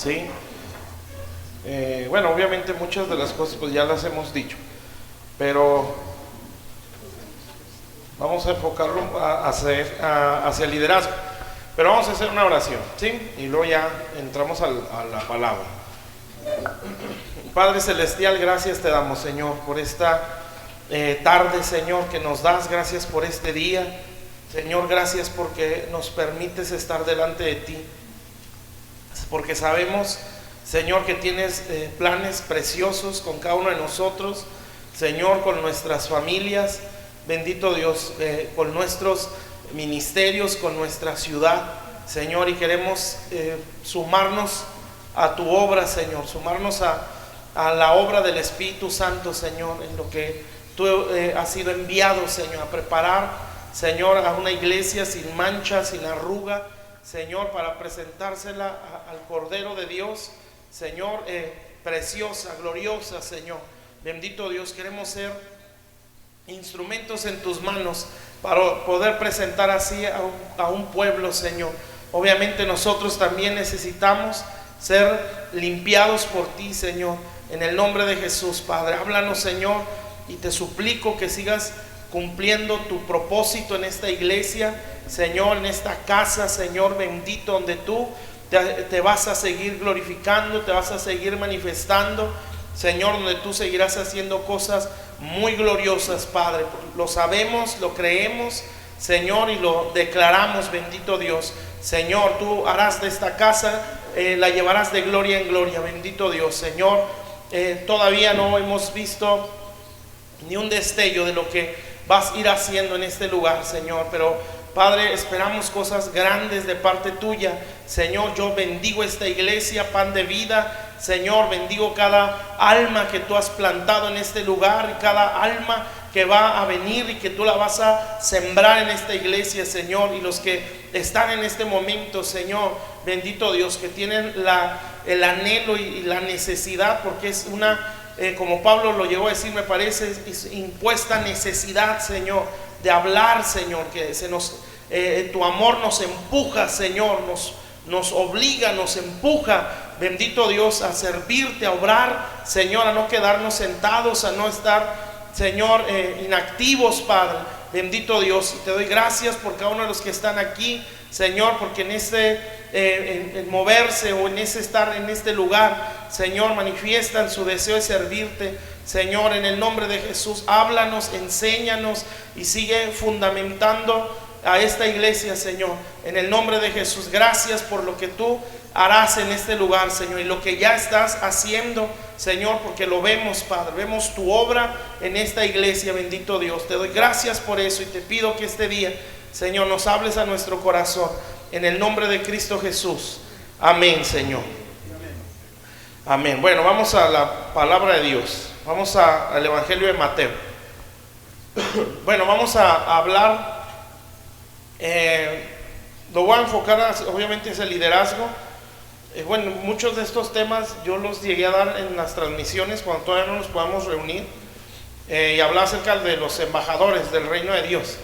¿sí? Bueno, obviamente muchas de las cosas pues ya las hemos dicho, pero vamos a enfocarlo hacia el liderazgo. Pero vamos a hacer una oración, ¿sí? Y luego ya entramos a la palabra. Padre Celestial, gracias te damos, Señor, por esta tarde, Señor, que nos das. Gracias por este día, Señor. Gracias porque nos permites estar delante de ti, porque sabemos, Señor, que tienes planes preciosos con cada uno de nosotros, Señor, con nuestras familias, bendito Dios, con nuestros ministerios, con nuestra ciudad, Señor, y queremos sumarnos a tu obra, Señor, sumarnos a la obra del Espíritu Santo, Señor, en lo que tú has sido enviado, Señor, a preparar, Señor, a una iglesia sin mancha, sin arruga, Señor, para presentársela al Cordero de Dios, Señor, preciosa, gloriosa, Señor. Bendito Dios, queremos ser instrumentos en tus manos para poder presentar así a un pueblo, Señor. Obviamente nosotros también necesitamos ser limpiados por ti, Señor, en el nombre de Jesús. Padre, háblanos, Señor, y te suplico que sigas cumpliendo tu propósito en esta iglesia, Señor, en esta casa, Señor bendito, donde tú te vas a seguir glorificando, te vas a seguir manifestando, Señor, donde tú seguirás haciendo cosas muy gloriosas, Padre. Lo sabemos, lo creemos, Señor, y lo declaramos, bendito Dios. Señor, tú harás de esta casa, la llevarás de gloria en gloria, bendito Dios. Señor, todavía no hemos visto ni un destello de lo que vas a ir haciendo en este lugar, Señor, pero Padre, esperamos cosas grandes de parte tuya. Señor, yo bendigo esta iglesia, Pan de Vida. Señor, bendigo cada alma que tú has plantado en este lugar, cada alma que va a venir y que tú la vas a sembrar en esta iglesia, Señor. Y los que están en este momento, Señor, bendito Dios, que tienen el anhelo y la necesidad, porque es una, como Pablo lo llegó a decir, me parece, es impuesta necesidad, Señor, de hablar, Señor, que tu amor nos empuja, Señor, nos obliga, nos empuja, bendito Dios, a servirte, a obrar, Señor, a no quedarnos sentados, a no estar, Señor, inactivos, Padre, bendito Dios. Y te doy gracias por cada uno de los que están aquí, Señor, porque en en moverse o en estar en este lugar, Señor, manifiestan su deseo de servirte, Señor, en el nombre de Jesús. Háblanos, enséñanos y sigue fundamentando a esta iglesia, Señor, en el nombre de Jesús. Gracias por lo que tú harás en este lugar, Señor, y lo que ya estás haciendo, Señor, porque lo vemos, Padre, vemos tu obra en esta iglesia, bendito Dios. Te doy gracias por eso y te pido que este día, Señor, nos hables a nuestro corazón, en el nombre de Cristo Jesús. Amén, Señor. Amén. Bueno, vamos a la palabra de Dios. Vamos al Evangelio de Mateo. Bueno, vamos a hablar, lo voy a enfocar obviamente es el liderazgo. Bueno, muchos de estos temas yo los llegué a dar en las transmisiones cuando todavía no nos podamos reunir, y hablar acerca de los embajadores del reino de Dios,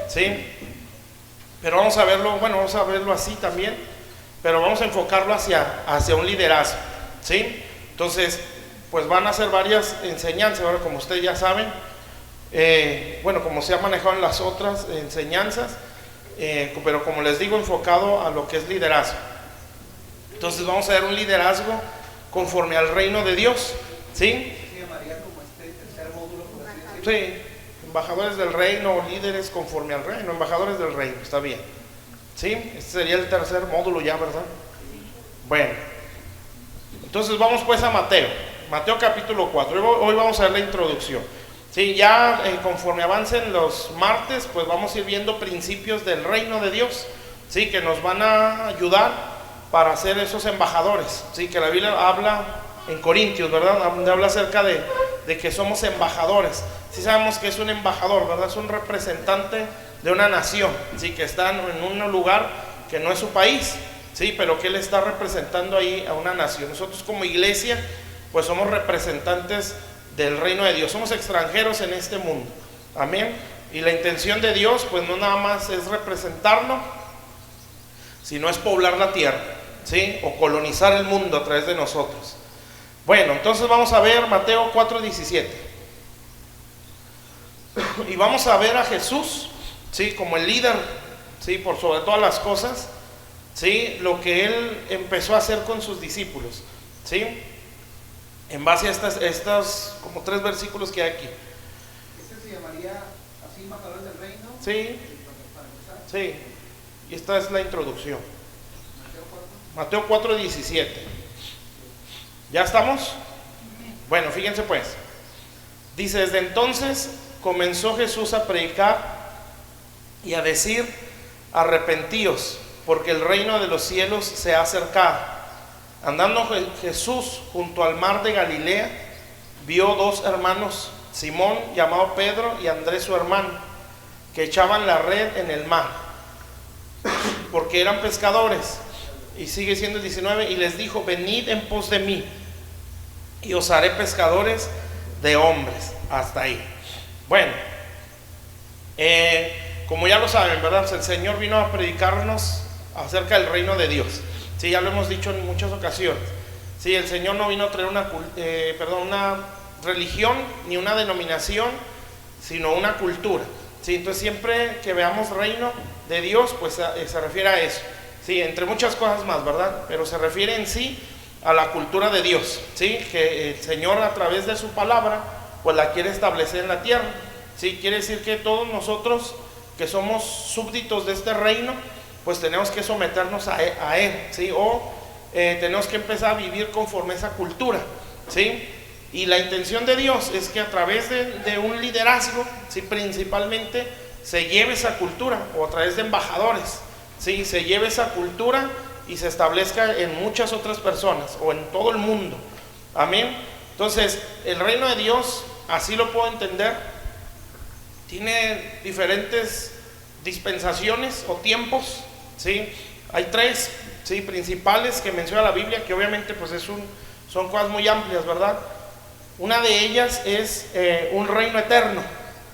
¿sí? Pero vamos a verlo, bueno, vamos a verlo así también, pero vamos a enfocarlo hacia un liderazgo, ¿sí? Entonces, pues van a ser varias enseñanzas, ahora como ustedes ya saben, bueno, como se ha manejado en las otras enseñanzas, pero como les digo, enfocado a lo que es liderazgo. Entonces vamos a ver un liderazgo conforme al reino de Dios, ¿sí? ¿Se llamaría como este tercer módulo, por así decirlo? Sí, embajadores del reino, líderes conforme al reino, embajadores del reino, está bien, ¿sí? Este sería el tercer módulo ya, ¿verdad? Bueno, entonces vamos pues a Mateo capítulo 4, hoy vamos a ver la introducción. Sí, ya conforme avancen los martes, pues vamos a ir viendo principios del reino de Dios, sí, que nos van a ayudar para ser esos embajadores, sí, que la Biblia habla en Corintios, ¿verdad? Habla acerca de que somos embajadores. Sí sabemos que es un embajador, ¿verdad? Es un representante de una nación, sí, que está en un lugar que no es su país, sí, pero que él está representando ahí a una nación. Nosotros como iglesia, pues somos representantes del reino de Dios, somos extranjeros en este mundo, amén. Y la intención de Dios, pues no nada más es representarlo, sino es poblar la tierra, ¿sí? O colonizar el mundo a través de nosotros. Bueno, entonces vamos a ver Mateo 4:17. Y vamos a ver a Jesús, ¿sí? Como el líder, ¿sí? Por sobre todas las cosas, ¿sí? Lo que Él empezó a hacer con sus discípulos, ¿sí? En base a estas como 3 versículos que hay aquí. ¿Este se llamaría así, embajadores del reino? Sí, Para empezar. sí. Y esta es la introducción. Mateo 4:17. ¿Ya estamos? Bueno, fíjense pues. Dice, desde entonces comenzó Jesús a predicar y a decir, arrepentíos, porque el reino de los cielos se ha acercado. Andando Jesús junto al mar de Galilea, vio 2 hermanos, Simón, llamado Pedro, y Andrés su hermano, que echaban la red en el mar, porque eran pescadores. Y sigue siendo el 19, y les dijo, venid en pos de mí, y os haré pescadores de hombres. Hasta ahí. Bueno, como ya lo saben, ¿verdad? El Señor vino a predicarnos acerca del reino de Dios. Sí, ya lo hemos dicho en muchas ocasiones. Sí, el Señor no vino a traer una religión ni una denominación, sino una cultura. Sí, entonces siempre que veamos reino de Dios, pues se refiere a eso. Sí, entre muchas cosas más, ¿verdad? Pero se refiere en sí a la cultura de Dios, ¿sí? Que el Señor a través de su palabra, pues la quiere establecer en la tierra. Sí, quiere decir que todos nosotros que somos súbditos de este reino, pues tenemos que someternos a él, ¿sí? O tenemos que empezar a vivir conforme a esa cultura, ¿sí? Y la intención de Dios es que a través de un liderazgo, ¿sí? Principalmente se lleve esa cultura, o a través de embajadores, ¿sí? Se lleve esa cultura y se establezca en muchas otras personas o en todo el mundo. Amén. Entonces, el reino de Dios, así lo puedo entender, tiene diferentes dispensaciones o tiempos, ¿sí? Hay 3, ¿sí? Principales que menciona la Biblia, que obviamente pues son cosas muy amplias, ¿verdad? Una de ellas es un reino eterno,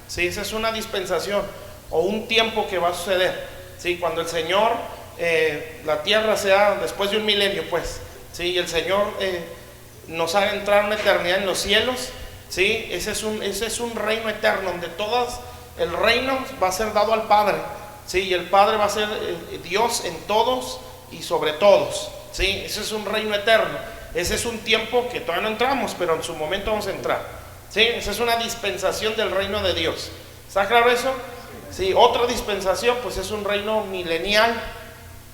¿sí? Esa es una dispensación o un tiempo que va a suceder, ¿sí? Cuando el Señor, la tierra sea después de un milenio, pues, ¿sí? Y el Señor nos haga entrar una eternidad en los cielos, ¿sí? Ese es un reino eterno donde el reino va a ser dado al Padre, ¿sí? Y el Padre va a ser Dios en todos y sobre todos, ¿sí? Ese es un reino eterno. Ese es un tiempo que todavía no entramos, pero en su momento vamos a entrar, ¿sí? Esa es una dispensación del reino de Dios. ¿Está claro eso? Sí. Otra dispensación, pues es un reino milenial,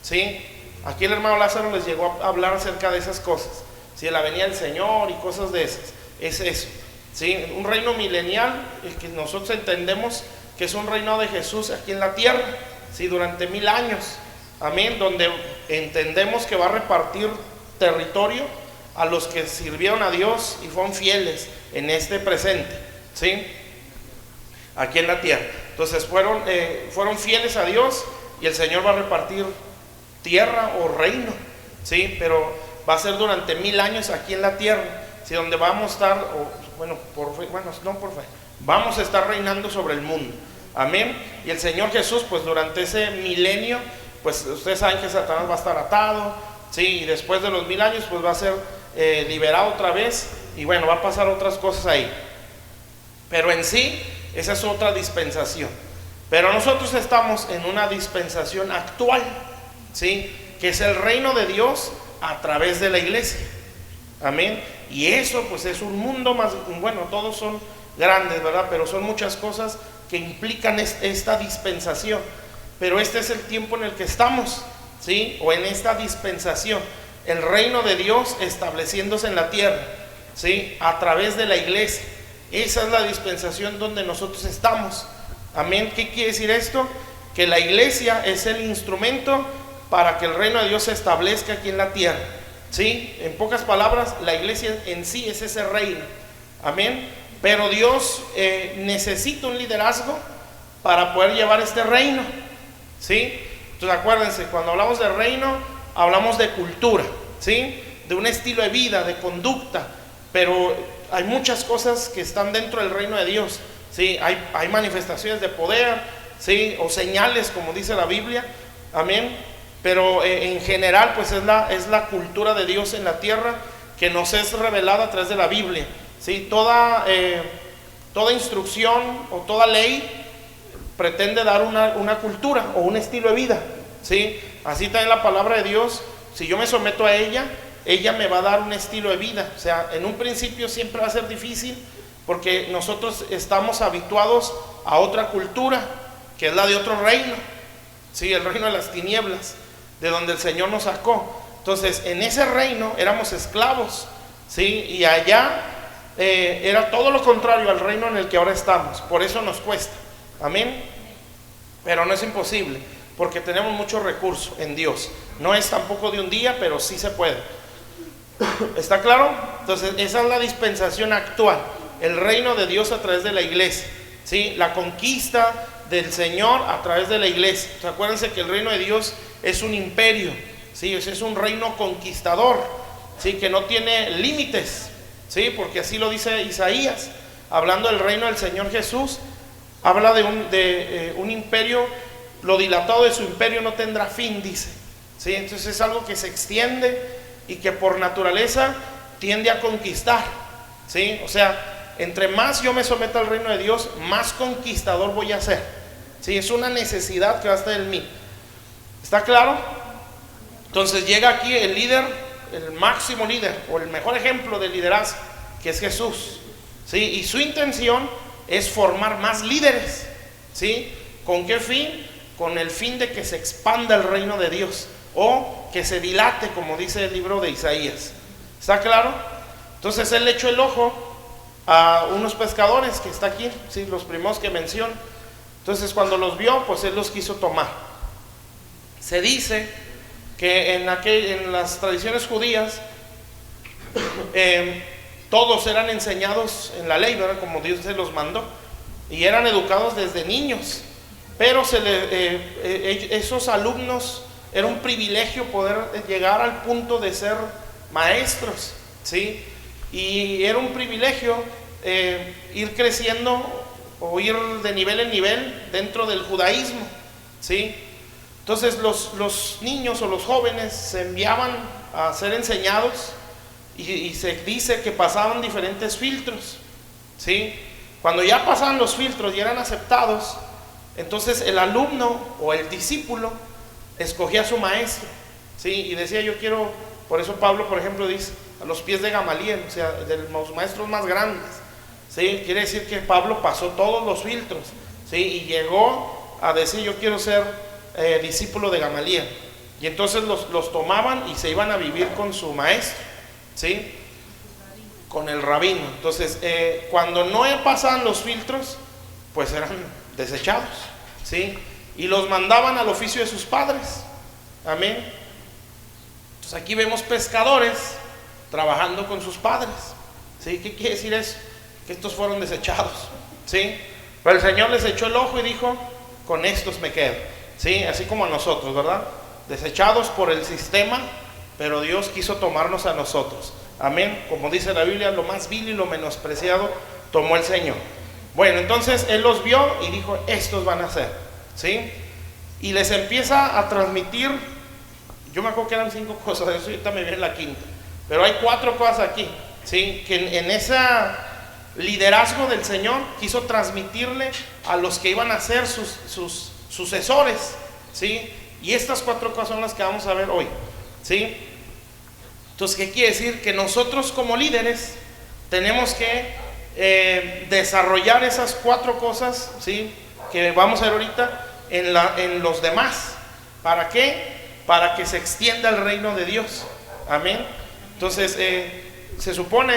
¿sí? Aquí el hermano Lázaro les llegó a hablar acerca de esas cosas, ¿sí? La venida del Señor y cosas de esas. Es eso, ¿sí? Un reino milenial, el que nosotros entendemos que es un reino de Jesús aquí en la tierra, ¿sí? Durante 1000 años, amén, donde entendemos que va a repartir territorio a los que sirvieron a Dios y fueron fieles en este presente, ¿sí? Aquí en la tierra. Entonces fueron fieles a Dios y el Señor va a repartir tierra o reino, ¿sí? Pero va a ser durante 1000 años aquí en la tierra, ¿sí? Donde vamos a estar, vamos a estar reinando sobre el mundo, amén. Y el Señor Jesús, pues durante ese milenio, pues ustedes saben que Satanás va a estar atado, ¿sí? Y después de los 1000 años, pues va a ser liberado otra vez, y bueno, va a pasar otras cosas ahí. Pero en sí, esa es otra dispensación. Pero nosotros estamos en una dispensación actual, ¿sí? Que es el reino de Dios a través de la iglesia, amén. Y eso pues es un mundo más, bueno, todos son grandes, ¿verdad? Pero son muchas cosas que implican esta dispensación. Pero este es el tiempo en el que estamos, ¿sí? O en esta dispensación, el reino de Dios estableciéndose en la tierra, ¿sí? A través de la iglesia. Esa es la dispensación donde nosotros estamos, amén. ¿Qué quiere decir esto? Que la iglesia es el instrumento para que el reino de Dios se establezca aquí en la tierra, ¿sí? En pocas palabras, la iglesia en sí es ese reino, amén. Pero Dios necesita un liderazgo para poder llevar este reino, ¿sí? Entonces acuérdense, cuando hablamos de reino, hablamos de cultura, ¿sí? De un estilo de vida, de conducta, pero hay muchas cosas que están dentro del reino de Dios, ¿sí? Hay manifestaciones de poder, ¿sí? O señales, como dice la Biblia, amén. pero en general pues es la cultura de Dios en la tierra que nos es revelada a través de la Biblia, ¿sí? Toda instrucción o toda ley pretende dar una cultura o un estilo de vida, ¿sí? Así también la palabra de Dios, si yo me someto a ella me va a dar un estilo de vida. O sea, en un principio siempre va a ser difícil porque nosotros estamos habituados a otra cultura, que es la de otro reino, ¿sí? El reino de las tinieblas, de donde el Señor nos sacó. Entonces, en ese reino éramos esclavos, ¿sí? Y allá era todo lo contrario al reino en el que ahora estamos. Por eso nos cuesta, amén. Pero no es imposible, porque tenemos muchos recursos en Dios. No es tampoco de un día, pero sí se puede. ¿Está claro? Entonces, esa es la dispensación actual, el reino de Dios a través de la iglesia, ¿sí? La conquista del Señor a través de la iglesia. O sea, acuérdense que el reino de Dios es un imperio, ¿sí? Es un reino conquistador, ¿sí? Que no tiene límites, ¿sí? Porque así lo dice Isaías, hablando del reino del Señor Jesús. Habla de un imperio, lo dilatado de su imperio no tendrá fin, dice, ¿sí? Entonces es algo que se extiende y que por naturaleza tiende a conquistar, ¿sí? O sea, entre más yo me someta al reino de Dios, más conquistador voy a ser, ¿sí? Es una necesidad que va a estar en mí. ¿Está claro? Entonces llega aquí el líder, el máximo líder o el mejor ejemplo de liderazgo, que es Jesús, ¿sí? Y su intención es formar más líderes, ¿sí? ¿Con qué fin? Con el fin de que se expanda el reino de Dios o que se dilate, como dice el libro de Isaías. ¿Está claro? Entonces él le echó el ojo a unos pescadores que está aquí, ¿sí? Los primeros que menciono. Entonces cuando los vio, pues él los quiso tomar. Se dice que en las tradiciones judías todos eran enseñados en la ley, ¿verdad? Como Dios se los mandó, y eran educados desde niños, pero esos alumnos era un privilegio poder llegar al punto de ser maestros, ¿sí? Y era un privilegio ir creciendo o ir de nivel en nivel dentro del judaísmo, ¿sí? Entonces los niños o los jóvenes se enviaban a ser enseñados y se dice que pasaban diferentes filtros, ¿sí? Cuando ya pasaban los filtros y eran aceptados, entonces el alumno o el discípulo escogía a su maestro, ¿sí? Y decía, yo quiero, por eso Pablo, por ejemplo, dice, a los pies de Gamaliel, o sea, de los maestros más grandes, ¿sí? Quiere decir que Pablo pasó todos los filtros, ¿sí? Y llegó a decir, yo quiero ser discípulo de Gamaliel. Y entonces los tomaban y se iban a vivir con su maestro, ¿sí? Con el rabino. Entonces, cuando no pasaban los filtros, pues eran desechados, ¿sí? Y los mandaban al oficio de sus padres. Amén. Entonces aquí vemos pescadores trabajando con sus padres, ¿sí? ¿Qué quiere decir eso? Que estos fueron desechados, ¿sí? Pero el Señor les echó el ojo y dijo, con estos me quedo, ¿sí? Así como a nosotros, ¿verdad? Desechados por el sistema, pero Dios quiso tomarnos a nosotros. Amén. Como dice la Biblia, lo más vil y lo menospreciado tomó el Señor. Bueno, entonces Él los vio y dijo, estos van a ser, ¿sí? Y les empieza a transmitir, yo me acuerdo que eran 5 cosas, eso ahorita me viene la quinta, pero hay 4 cosas aquí, ¿sí? Que en ese liderazgo del Señor quiso transmitirle a los que iban a ser sus sucesores, ¿sí? Y estas 4 cosas son las que vamos a ver hoy, ¿sí? Entonces, ¿qué quiere decir? Que nosotros como líderes tenemos que desarrollar esas 4 cosas, ¿sí? Que vamos a ver ahorita en los demás. ¿Para qué? Para que se extienda el reino de Dios. Amén. Entonces, se supone,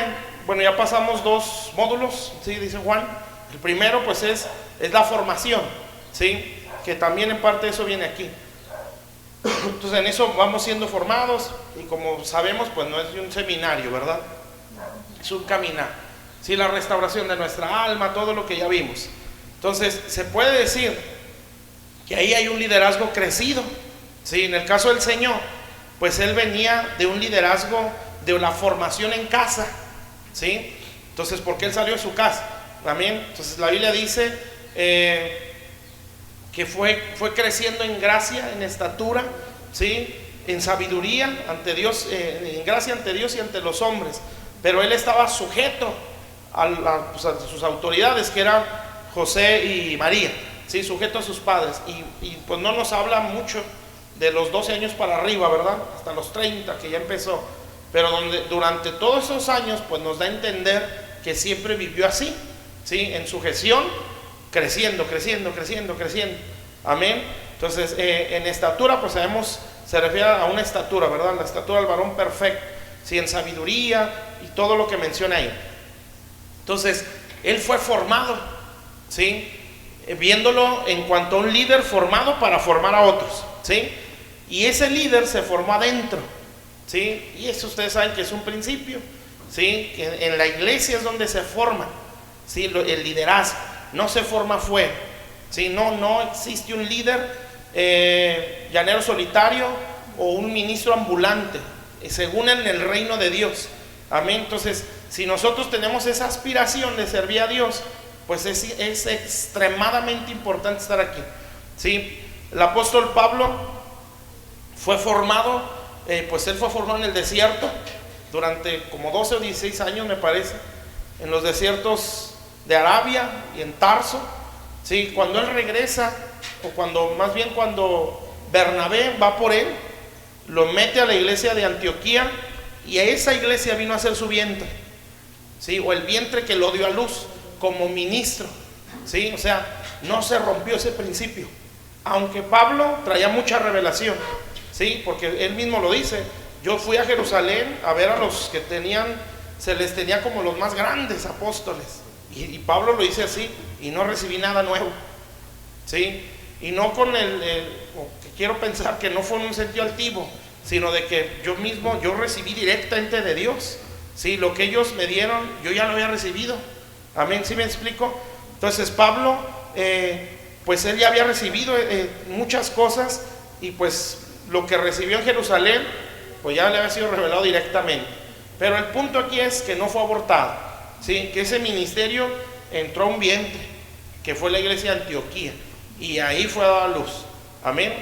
bueno, ya pasamos 2 módulos, ¿sí? Dice Juan. El primero, pues, es la formación, ¿sí? Que también en parte de eso viene aquí. Entonces, en eso vamos siendo formados y como sabemos, pues no es un seminario, ¿verdad? Es un caminar, ¿sí? La restauración de nuestra alma, todo lo que ya vimos. Entonces, se puede decir que ahí hay un liderazgo crecido, ¿sí? En el caso del Señor, pues Él venía de un liderazgo, de la formación en casa, ¿sí? Entonces, ¿por qué Él salió de su casa? También, entonces la Biblia dice que fue creciendo en gracia, en estatura, ¿sí? En sabiduría ante Dios, en gracia ante Dios y ante los hombres. Pero él estaba sujeto pues a sus autoridades, que eran José y María, ¿sí? Sujeto a sus padres. Y pues no nos habla mucho de los 12 años para arriba, ¿verdad? Hasta los 30, que ya empezó. Pero durante todos esos años, pues nos da a entender que siempre vivió así, ¿sí? En sujeción, creciendo. Amén. Entonces, en estatura, pues sabemos, se refiere a una estatura, ¿verdad? La estatura del varón perfecto, ¿sí? En sabiduría y todo lo que menciona ahí. Entonces, él fue formado, ¿sí? Viéndolo en cuanto a un líder formado para formar a otros, ¿sí? Y ese líder se formó adentro, ¿sí? Y eso ustedes saben que es un principio, ¿sí? En la iglesia es donde se forma, ¿sí? El liderazgo no se forma afuera, ¿sí? No existe un líder llanero solitario o un ministro ambulante, según en el reino de Dios. Amén. Entonces, si nosotros tenemos esa aspiración de servir a Dios, pues es extremadamente importante estar aquí, ¿sí? El apóstol Pablo fue formado, pues él fue formado en el desierto durante como 12 o 16 años, me parece, en los desiertos de Arabia y en Tarso, ¿sí? Cuando él regresa, o cuando Bernabé va por él, lo mete a la iglesia de Antioquía, y a esa iglesia vino a ser su vientre, ¿sí? O el vientre que lo dio a luz como ministro, ¿sí? O sea, no se rompió ese principio, aunque Pablo traía mucha revelación, ¿sí? Porque él mismo lo dice: yo fui a Jerusalén a ver a los que se les tenía como los más grandes apóstoles, y Pablo lo dice así, y no recibí nada nuevo, ¿sí? Y no con que quiero pensar que no fue en un sentido altivo, sino de que yo recibí directamente de Dios, ¿sí? Lo que ellos me dieron, yo ya lo había recibido. Amén, ¿sí me explico? Entonces Pablo, pues él ya había recibido muchas cosas, y pues lo que recibió en Jerusalén, pues ya le había sido revelado directamente. Pero el punto aquí es que no fue abortado, ¿sí? Que ese ministerio entró a un vientre, que fue la iglesia de Antioquía, y ahí fue dado a luz. Amén.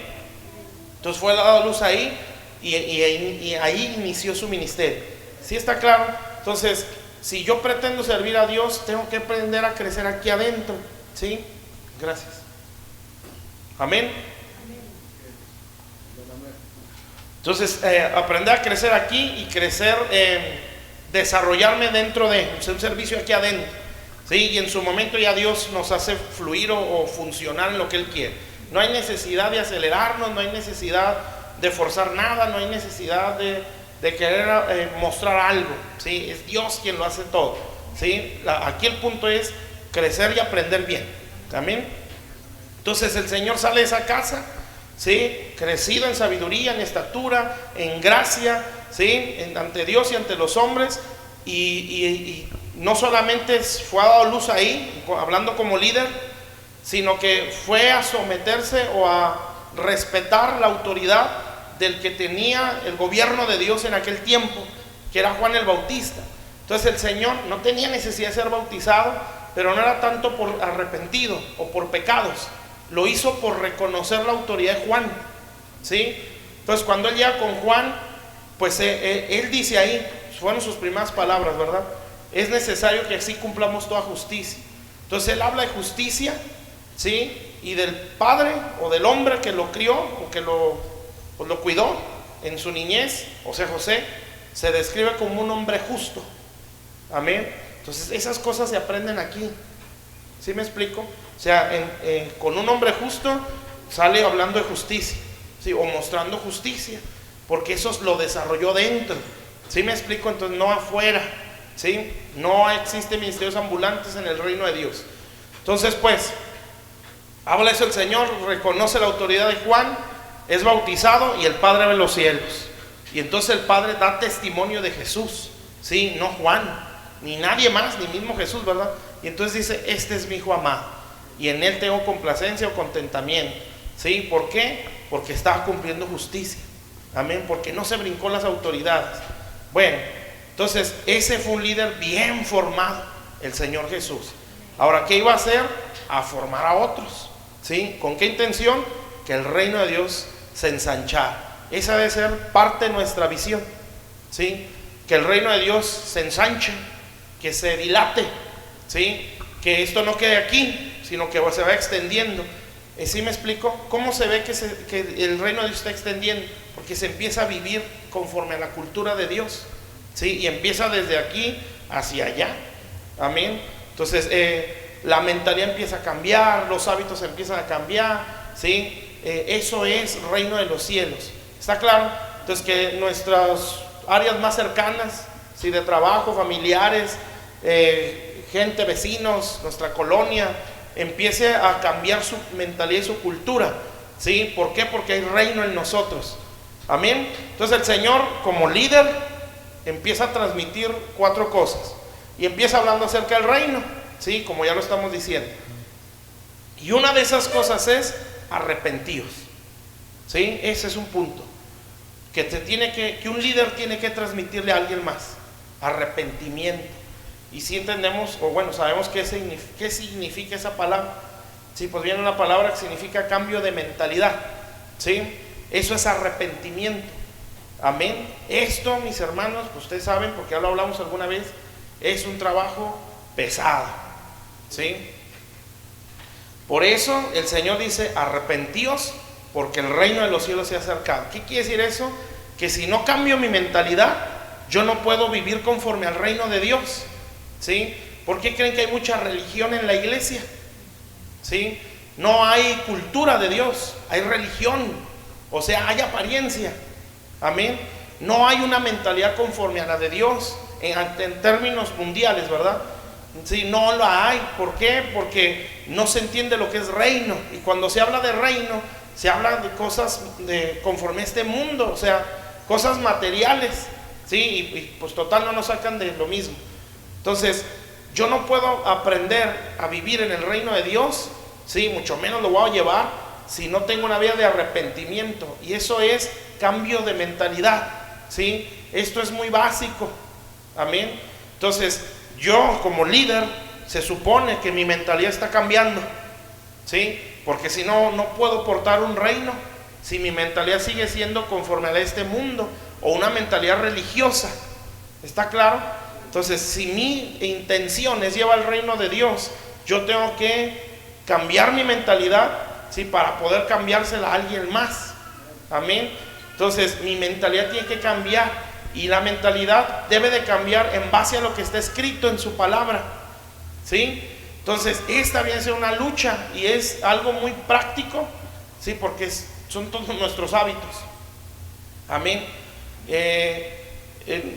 Entonces fue dado a luz ahí, y ahí inició su ministerio. ¿Sí está claro? Entonces, si yo pretendo servir a Dios, tengo que aprender a crecer aquí adentro, ¿sí? Gracias. Amén. Entonces, aprender a crecer aquí y crecer, desarrollarme dentro de un servicio aquí adentro, ¿sí? Y en su momento ya Dios nos hace fluir o funcionar en lo que Él quiere. No hay necesidad de acelerarnos, no hay necesidad de forzar nada, no hay necesidad de querer mostrar algo, ¿sí? Es Dios quien lo hace todo, ¿sí? Aquí el punto es crecer y aprender bien. ¿Amén? Entonces el Señor sale de esa casa, ¿sí? Crecido en sabiduría, en estatura, en gracia, ¿sí? Ante Dios y ante los hombres, y no solamente fue dado luz ahí, hablando como líder, sino que fue a someterse o a respetar la autoridad del que tenía el gobierno de Dios en aquel tiempo, que era Juan el Bautista. Entonces el Señor no tenía necesidad de ser bautizado, pero no era tanto por arrepentido o por pecados, lo hizo por reconocer la autoridad de Juan, ¿sí? Entonces cuando él llega con Juan, pues él dice ahí, fueron sus primeras palabras, ¿verdad? Es necesario que así cumplamos toda justicia. Entonces él habla de justicia, ¿sí? Y del padre o del hombre que lo crió o que lo cuidó en su niñez, o sea, José, se describe como un hombre justo. Amén. Entonces esas cosas se aprenden aquí. ¿Sí me explico? O sea, con un hombre justo sale hablando de justicia, ¿sí? O mostrando justicia, porque eso lo desarrolló dentro. ¿Sí me explico? Entonces no afuera, ¿sí? No existen ministerios ambulantes en el reino de Dios. Entonces pues habla eso el Señor, reconoce la autoridad de Juan, es bautizado y el Padre ve los cielos. Y entonces el Padre da testimonio de Jesús, ¿sí? No Juan, ni nadie más, ni mismo Jesús, ¿verdad? Y entonces dice: este es mi hijo amado, y en él tengo complacencia o contentamiento, ¿sí? ¿Por qué? Porque estaba cumpliendo justicia. Amén, porque no se brincó las autoridades. Bueno, entonces ese fue un líder bien formado, el Señor Jesús. Ahora, ¿qué iba a hacer? A formar a otros, ¿sí? ¿Con qué intención? Que el reino de Dios se ensanchara, esa debe ser parte de nuestra visión, ¿sí? Que el reino de Dios se ensanche, que se dilate, ¿sí? Que esto no quede aquí, sino que se va extendiendo. ¿Sí me explico? ¿Cómo se ve que el reino de Dios está extendiendo? Porque se empieza a vivir conforme a la cultura de Dios, ¿sí? Y empieza desde aquí hacia allá. Amén. Entonces la mentalidad empieza a cambiar, los hábitos empiezan a cambiar, ¿sí? Eso es reino de los cielos. ¿Está claro? Entonces que nuestras áreas más cercanas, ¿sí? De trabajo, familiares, gente, vecinos, nuestra colonia, empiece a cambiar su mentalidad y su cultura, ¿sí? ¿Por qué? Porque hay reino en nosotros. Amén. Entonces el Señor, como líder, empieza a transmitir 4 cosas y empieza hablando acerca del reino, ¿sí? Como ya lo estamos diciendo. Y una de esas cosas es arrepentíos, ¿sí? Ese es un punto que un líder tiene que transmitirle a alguien más: arrepentimiento. Y si entendemos, o bueno, sabemos qué significa esa palabra, sí, pues viene una palabra que significa cambio de mentalidad, ¿sí? Eso es arrepentimiento. Amén. Esto, mis hermanos, pues ustedes saben, porque ya lo hablamos alguna vez, es un trabajo pesado, ¿sí? Por eso el Señor dice: arrepentíos, porque el reino de los cielos se ha acercado. ¿Qué quiere decir eso? Que si no cambio mi mentalidad, yo no puedo vivir conforme al reino de Dios, ¿sí? ¿Por qué creen que hay mucha religión en la iglesia? ¿Sí? No hay cultura de Dios, hay religión, o sea, hay apariencia. Amén. No hay una mentalidad conforme a la de Dios en términos mundiales, ¿verdad? Sí, no la hay. ¿Por qué? Porque no se entiende lo que es reino. Y cuando se habla de reino, se habla de cosas conforme a este mundo, o sea, cosas materiales, ¿sí? Y pues total no nos sacan de lo mismo. Entonces, yo no puedo aprender a vivir en el reino de Dios, ¿sí? Mucho menos lo voy a llevar si no tengo una vida de arrepentimiento. Y eso es cambio de mentalidad, ¿sí? Esto es muy básico. Amén. Entonces, yo como líder, se supone que mi mentalidad está cambiando, ¿sí? Porque si no, no puedo portar un reino si mi mentalidad sigue siendo conforme a este mundo, o una mentalidad religiosa. ¿Está claro? Entonces, si mi intención es llevar el reino de Dios, yo tengo que cambiar mi mentalidad, ¿sí? Para poder cambiársela a alguien más. Amén. Entonces, mi mentalidad tiene que cambiar, y la mentalidad debe de cambiar en base a lo que está escrito en su palabra, ¿sí? Entonces, esta viene a ser una lucha, y es algo muy práctico, ¿sí? Porque son todos nuestros hábitos. Amén.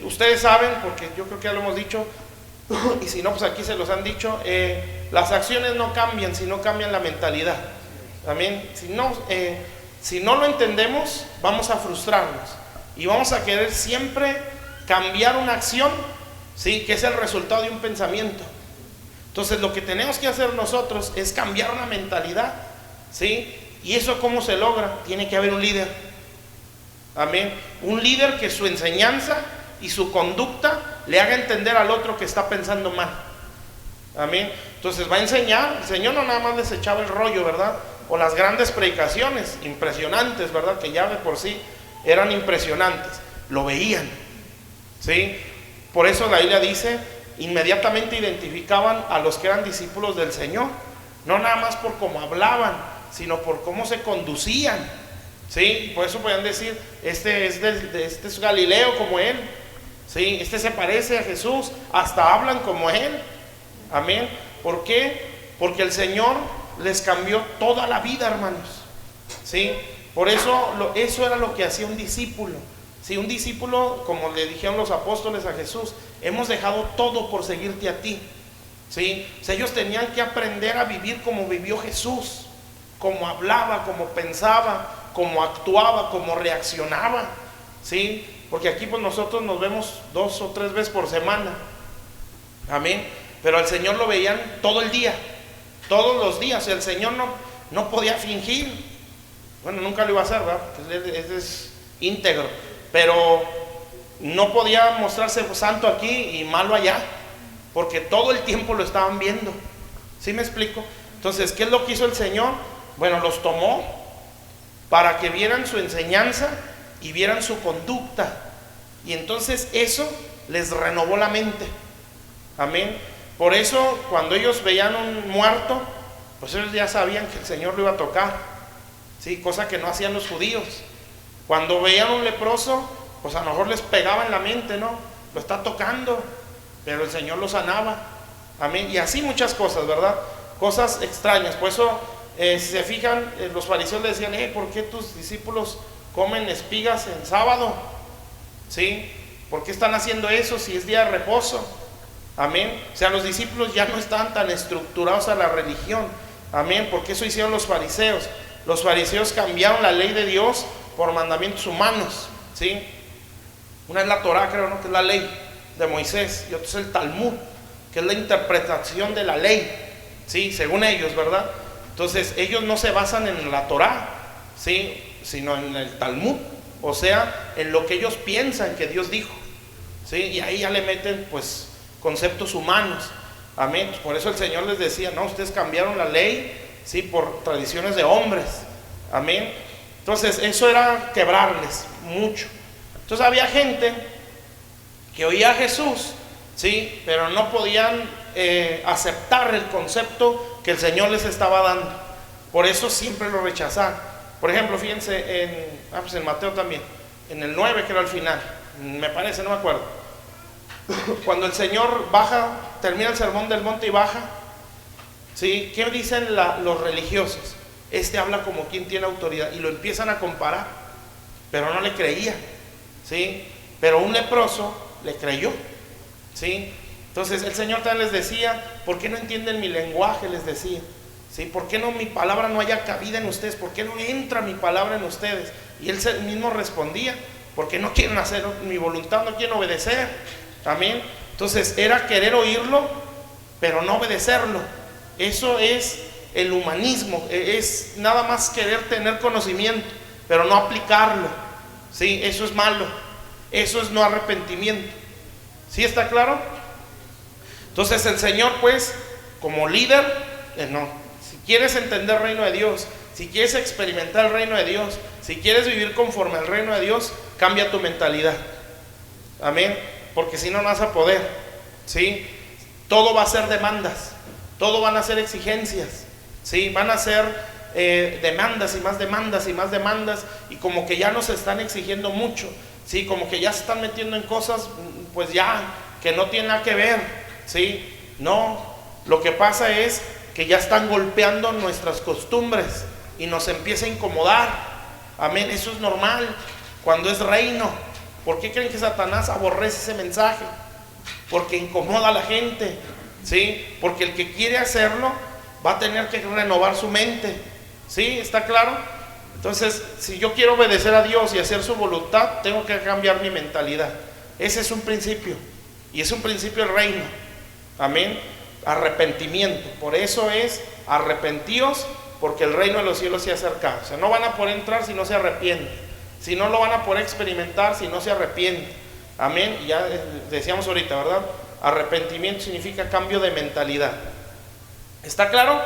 Ustedes saben, porque yo creo que ya lo hemos dicho, y si no, pues aquí se los han dicho, las acciones no cambian si no cambian la mentalidad. Amén. Si no lo entendemos, vamos a frustrarnos y vamos a querer siempre cambiar una acción, ¿sí? Que es el resultado de un pensamiento. Entonces, lo que tenemos que hacer nosotros es cambiar una mentalidad, ¿sí? ¿Y eso cómo se logra? Tiene que haber un líder. Amén. Un líder que su enseñanza y su conducta le haga entender al otro que está pensando mal. Amén. Entonces va a enseñar. El Señor no nada más les echaba el rollo, ¿verdad? O las grandes predicaciones impresionantes, ¿verdad? Que ya de por sí eran impresionantes. Lo veían, ¿sí? Por eso la Biblia dice: inmediatamente identificaban a los que eran discípulos del Señor. No nada más por cómo hablaban, sino por cómo se conducían, ¿sí? Por eso podían decir: este es Galileo como él, ¿sí? Este se parece a Jesús, hasta hablan como él. Amén. ¿Por qué? Porque el Señor les cambió toda la vida, hermanos, ¿sí? Por eso eso era lo que hacía un discípulo, ¿sí? Un discípulo, como le dijeron los apóstoles a Jesús: hemos dejado todo por seguirte a ti, ¿sí? O sea, ellos tenían que aprender a vivir como vivió Jesús, como hablaba, como pensaba, como actuaba, como reaccionaba, ¿sí? Porque aquí pues nosotros nos vemos 2 o 3 veces por semana. Amén. Pero al Señor lo veían todo el día, todos los días. El Señor no podía fingir. Bueno, nunca lo iba a hacer, ¿verdad? Porque él es íntegro. Pero no podía mostrarse santo aquí y malo allá, porque todo el tiempo lo estaban viendo. ¿Sí me explico? Entonces, ¿qué es lo que hizo el Señor? Bueno, los tomó para que vieran su enseñanza y vieran su conducta. Y entonces eso les renovó la mente. Amén. Por eso cuando ellos veían un muerto, pues ellos ya sabían que el Señor lo iba a tocar, ¿sí? Cosa que no hacían los judíos. Cuando veían un leproso, pues a lo mejor les pegaba en la mente, ¿no? Lo está tocando, pero el Señor lo sanaba. Amén. Y así muchas cosas, ¿verdad? Cosas extrañas. Por eso, si se fijan, los fariseos le decían, ¿por qué tus discípulos comen espigas en sábado? ¿Sí? ¿Por qué están haciendo eso si es día de reposo? Amén. O sea, los discípulos ya no estaban tan estructurados a la religión. Amén. Porque eso hicieron los fariseos. Los fariseos cambiaron la ley de Dios por mandamientos humanos. ¿Sí? Una es la Torá, creo, ¿no? Que es la ley de Moisés. Y otro es el Talmud, que es la interpretación de la ley. ¿Sí? Según ellos, ¿verdad? Entonces, ellos no se basan en la Torá, ¿sí? Sino en el Talmud. O sea, en lo que ellos piensan que Dios dijo. ¿Sí? Y ahí ya le meten, pues, conceptos humanos. Amén. Por eso el Señor les decía, no, ustedes cambiaron la ley, sí, por tradiciones de hombres. Amén. Entonces eso era quebrarles mucho. Entonces había gente que oía a Jesús, sí, pero no podían aceptar el concepto que el Señor les estaba dando. Por eso siempre lo rechazaban. Por ejemplo, fíjense en Mateo también, en el 9, que era al final, me parece, no me acuerdo. Cuando el Señor baja, termina el sermón del monte y baja, ¿sí? ¿Qué dicen los religiosos? Habla como quien tiene autoridad, y lo empiezan a comparar, pero no le creían, ¿sí? Pero un leproso le creyó, ¿sí? Entonces el Señor también les decía, ¿por qué no entienden mi lenguaje? Les decía, ¿sí? ¿Por qué no mi palabra no haya cabida en ustedes? ¿Por qué no entra mi palabra en ustedes? Y él mismo respondía, porque no quieren hacer mi voluntad, no quieren obedecer. Amén. Entonces era querer oírlo, pero no obedecerlo. Eso es el humanismo, es nada más querer tener conocimiento, pero no aplicarlo. ¿Sí? Eso es malo, eso es no arrepentimiento. ¿Sí está claro? Entonces el Señor, pues, como líder, si quieres entender el reino de Dios, si quieres experimentar el reino de Dios, si quieres vivir conforme al reino de Dios, cambia tu mentalidad. Amén. Porque si no, no vas a poder, ¿sí? Todo va a ser demandas, todo van a ser exigencias, ¿sí? Van a ser demandas y más demandas y más demandas, y como que ya nos están exigiendo mucho, ¿sí? Como que ya se están metiendo en cosas, pues ya, que no tienen nada que ver, ¿sí? No, lo que pasa es que ya están golpeando nuestras costumbres y nos empieza a incomodar. Amén, eso es normal cuando es reino. ¿Por qué creen que Satanás aborrece ese mensaje? Porque incomoda a la gente, ¿sí? Porque el que quiere hacerlo va a tener que renovar su mente, ¿sí? ¿Está claro? Entonces, si yo quiero obedecer a Dios y hacer su voluntad, tengo que cambiar mi mentalidad. Ese es un principio, y es un principio del reino. Amén. Arrepentimiento. Por eso es arrepentíos, porque el reino de los cielos se ha acercado. O sea, no van a poder entrar si no se arrepienten. Si no lo van a poder experimentar si no se arrepienten. Amén. Y ya decíamos ahorita, ¿verdad? Arrepentimiento significa cambio de mentalidad. ¿Está claro?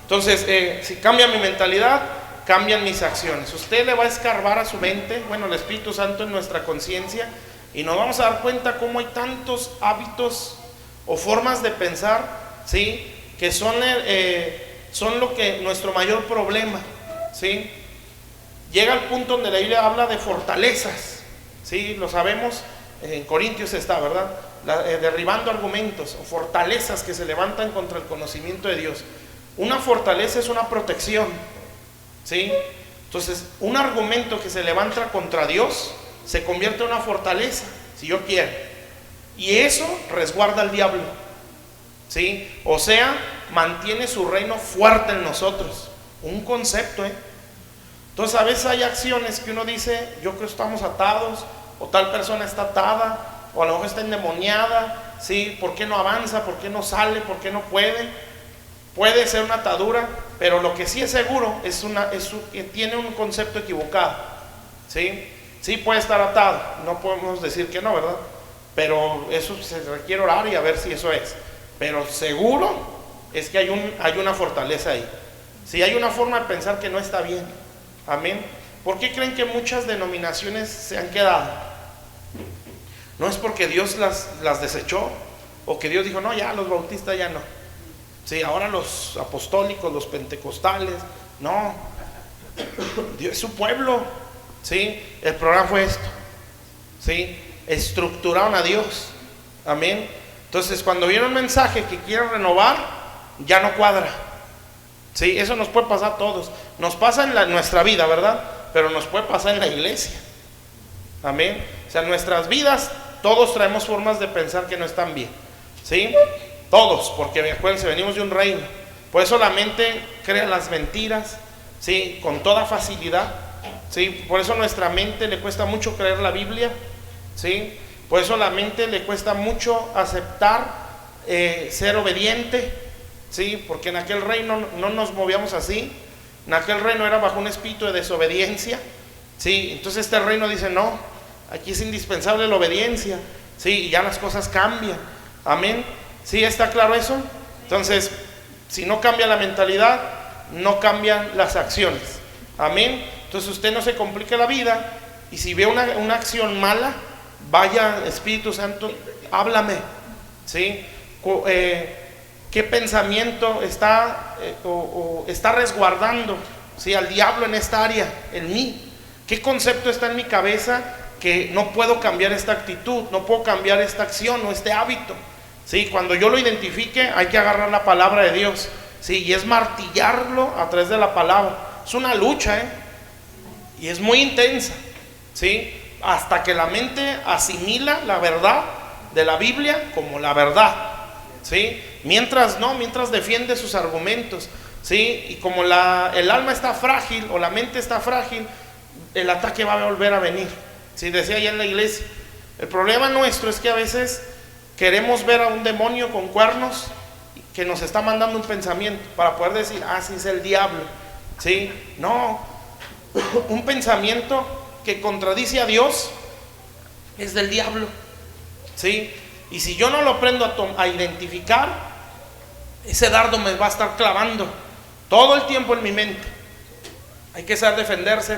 Entonces, si cambia mi mentalidad, cambian mis acciones. Usted le va a escarbar a su mente, bueno, el Espíritu Santo en nuestra conciencia, y nos vamos a dar cuenta cómo hay tantos hábitos o formas de pensar, ¿sí? Que son lo que nuestro mayor problema, ¿sí? Llega al punto donde la Biblia habla de fortalezas, ¿sí? Lo sabemos, en Corintios está, ¿verdad? Derribando argumentos o fortalezas que se levantan contra el conocimiento de Dios. Una fortaleza es una protección, ¿sí? Entonces, un argumento que se levanta contra Dios se convierte en una fortaleza, si yo quiero. Y eso resguarda al diablo, ¿sí? O sea, mantiene su reino fuerte en nosotros. Un concepto, Entonces a veces hay acciones que uno dice, yo creo que estamos atados, o tal persona está atada, o a lo mejor está endemoniada, ¿sí? ¿Por qué no avanza? ¿Por qué no sale? ¿Por qué no puede? Puede ser una atadura, pero lo que sí es seguro es que tiene un concepto equivocado, ¿sí? Sí puede estar atado, no podemos decir que no, ¿verdad? Pero eso se requiere orar y a ver si eso es. Pero seguro es que hay una fortaleza ahí. Si hay una forma de pensar que no está bien. Amén. ¿Por qué creen que muchas denominaciones se han quedado? No es porque Dios las desechó, o que Dios dijo, no, ya los bautistas ya no. Sí, ahora los apostólicos, los pentecostales, no. Dios es su pueblo. Sí, el programa fue esto. Sí, estructuraron a Dios. Amén. Entonces, cuando viene un mensaje que quieren renovar, ya no cuadra. Sí, eso nos puede pasar a todos. Nos pasa en nuestra vida, ¿verdad? Pero nos puede pasar en la iglesia. Amén. O sea, en nuestras vidas todos traemos formas de pensar que no están bien. ¿Sí? Todos, porque acuérdense, venimos de un reino. Por eso la mente crea las mentiras, ¿sí? Con toda facilidad. ¿Sí? Por eso a nuestra mente le cuesta mucho creer la Biblia. ¿Sí? Por eso a la mente le cuesta mucho aceptar ser obediente. ¿Sí? Porque en aquel reino no nos movíamos así. En aquel reino era bajo un espíritu de desobediencia. ¿Sí? Entonces este reino dice, no, aquí es indispensable la obediencia. ¿Sí? Y ya las cosas cambian. Amén. ¿Sí está claro eso? Entonces, si no cambia la mentalidad, no cambian las acciones. Amén. Entonces usted no se complique la vida, y si ve una acción mala, vaya, Espíritu Santo, háblame. ¿Sí? ¿Qué pensamiento está está resguardando, ¿sí?, al diablo en esta área, en mí? ¿Qué concepto está en mi cabeza que no puedo cambiar esta actitud, no puedo cambiar esta acción o este hábito? ¿Sí? Cuando yo lo identifique, hay que agarrar la palabra de Dios, ¿sí? Y es martillarlo a través de la palabra. Es una lucha, y es muy intensa, ¿sí? Hasta que la mente asimila la verdad de la Biblia como la verdad, ¿sí? Mientras defiende sus argumentos, ¿sí? Y como el alma está frágil, o la mente está frágil, el ataque va a volver a venir. ¿Sí? Decía ya en la iglesia, el problema nuestro es que a veces queremos ver a un demonio con cuernos que nos está mandando un pensamiento para poder decir, sí, es el diablo. ¿Sí? No, un pensamiento que contradice a Dios es del diablo. ¿Sí? Y si yo no lo aprendo a identificar, ese dardo me va a estar clavando todo el tiempo en mi mente. Hay que saber defenderse,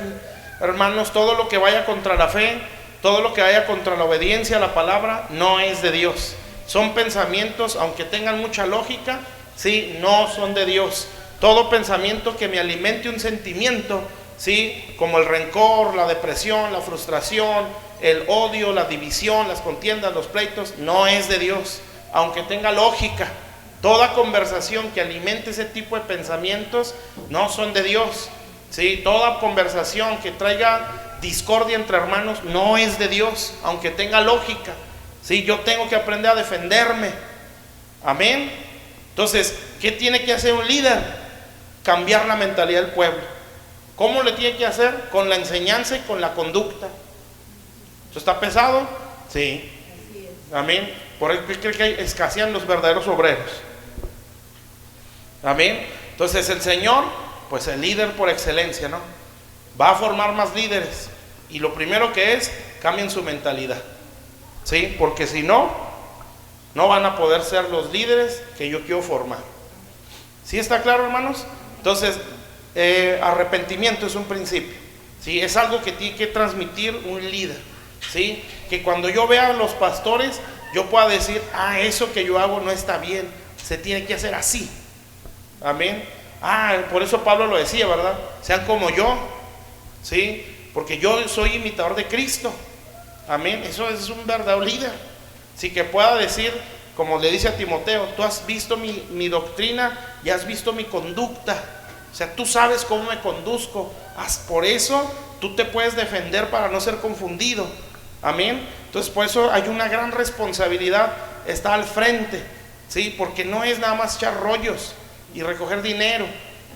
hermanos. Todo lo que vaya contra la fe, todo lo que vaya contra la obediencia a la palabra, no es de Dios. Son pensamientos, aunque tengan mucha lógica, ¿sí?, no son de Dios. Todo pensamiento que me alimente un sentimiento, ¿sí?, como el rencor, la depresión, la frustración, el odio, la división, las contiendas, los pleitos, no es de Dios, aunque tenga lógica. Toda conversación que alimente ese tipo de pensamientos no son de Dios. ¿Sí? Toda conversación que traiga discordia entre hermanos no es de Dios, aunque tenga lógica. ¿Sí? Yo tengo que aprender a defenderme. Amén. Entonces, ¿qué tiene que hacer un líder? Cambiar la mentalidad del pueblo. ¿Cómo le tiene que hacer? Con la enseñanza y con la conducta. ¿Esto está pesado? Sí. Amén. Por eso creo que escasean los verdaderos obreros. Amén. Entonces el Señor, pues el líder por excelencia, ¿no?, va a formar más líderes, y lo primero que es, cambien su mentalidad. ¿Sí? Porque si no, no van a poder ser los líderes que yo quiero formar. ¿Sí está claro, hermanos? Entonces, arrepentimiento es un principio. ¿Sí? Es algo que tiene que transmitir un líder. ¿Sí? Que cuando yo vea a los pastores, yo pueda decir, eso que yo hago no está bien, se tiene que hacer así. Amén. Por eso Pablo lo decía, ¿verdad? Sean como yo. ¿Sí? Porque yo soy imitador de Cristo. Amén. Eso es un verdadero líder. Sí, que pueda decir, como le dice a Timoteo, tú has visto mi doctrina y has visto mi conducta. O sea, tú sabes cómo me conduzco. Por eso tú te puedes defender para no ser confundido. Amén. Entonces, por eso hay una gran responsabilidad, está al frente. ¿Sí? Porque no es nada más echar rollos y recoger dinero.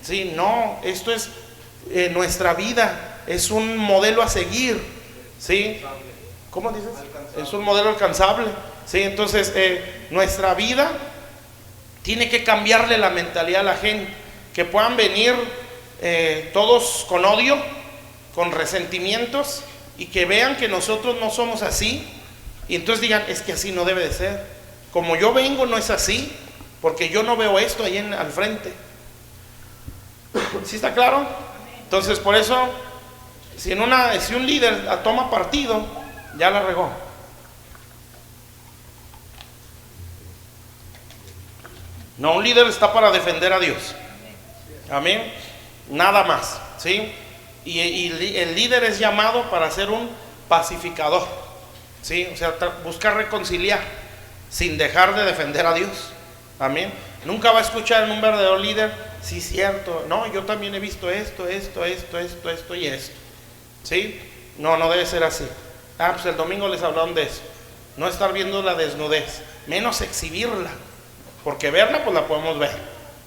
¿Sí? No, esto es nuestra vida, es un modelo a seguir. ¿Sí? ¿Cómo dices? Alcanzable. Es un modelo alcanzable. ¿Sí? Entonces, nuestra vida tiene que cambiarle la mentalidad a la gente. Que puedan venir todos con odio, con resentimientos, y que vean que nosotros no somos así, y entonces digan, es que así no debe de ser. Como yo vengo no es así, porque yo no veo esto ahí al frente. ¿Sí está claro? Entonces, por eso Si un líder toma partido, ya la regó. No, un líder está para defender a Dios. Amén. Nada más, ¿sí? Y el líder es llamado para ser un pacificador, ¿sí? O sea, buscar reconciliar sin dejar de defender a Dios. Amén. Nunca va a escuchar en un verdadero líder, sí, cierto, no, yo también he visto esto y esto, ¿sí? No debe ser así. Pues el domingo les hablaron de eso. No estar viendo la desnudez, menos exhibirla, porque verla pues la podemos ver,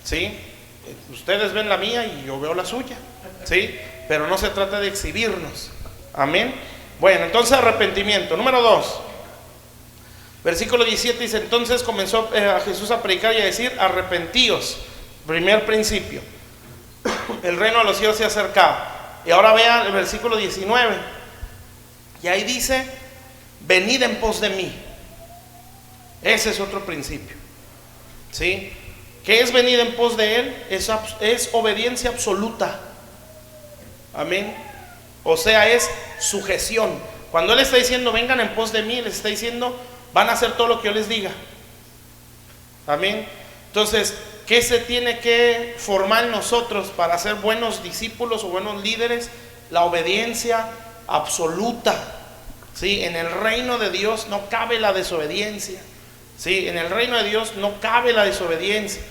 ¿sí? Ustedes ven la mía y yo veo la suya, ¿sí? Pero no se trata de exhibirnos. Amén. Bueno, entonces arrepentimiento. Número 2. Versículo 17 dice: entonces comenzó a Jesús a predicar y a decir: arrepentíos. Primer principio. El reino de los cielos se ha acercado. Y ahora vean el versículo 19. Y ahí dice: venid en pos de mí. Ese es otro principio, ¿sí? ¿Qué es venir en pos de Él? Es obediencia absoluta. Amén. O sea, es sujeción. Cuando Él está diciendo vengan en pos de mí, les está diciendo van a hacer todo lo que yo les diga. Amén. Entonces, ¿qué se tiene que formar en nosotros para ser buenos discípulos o buenos líderes? La obediencia absoluta. ¿Sí? En el reino de Dios no cabe la desobediencia. ¿Sí? En el reino de Dios no cabe la desobediencia.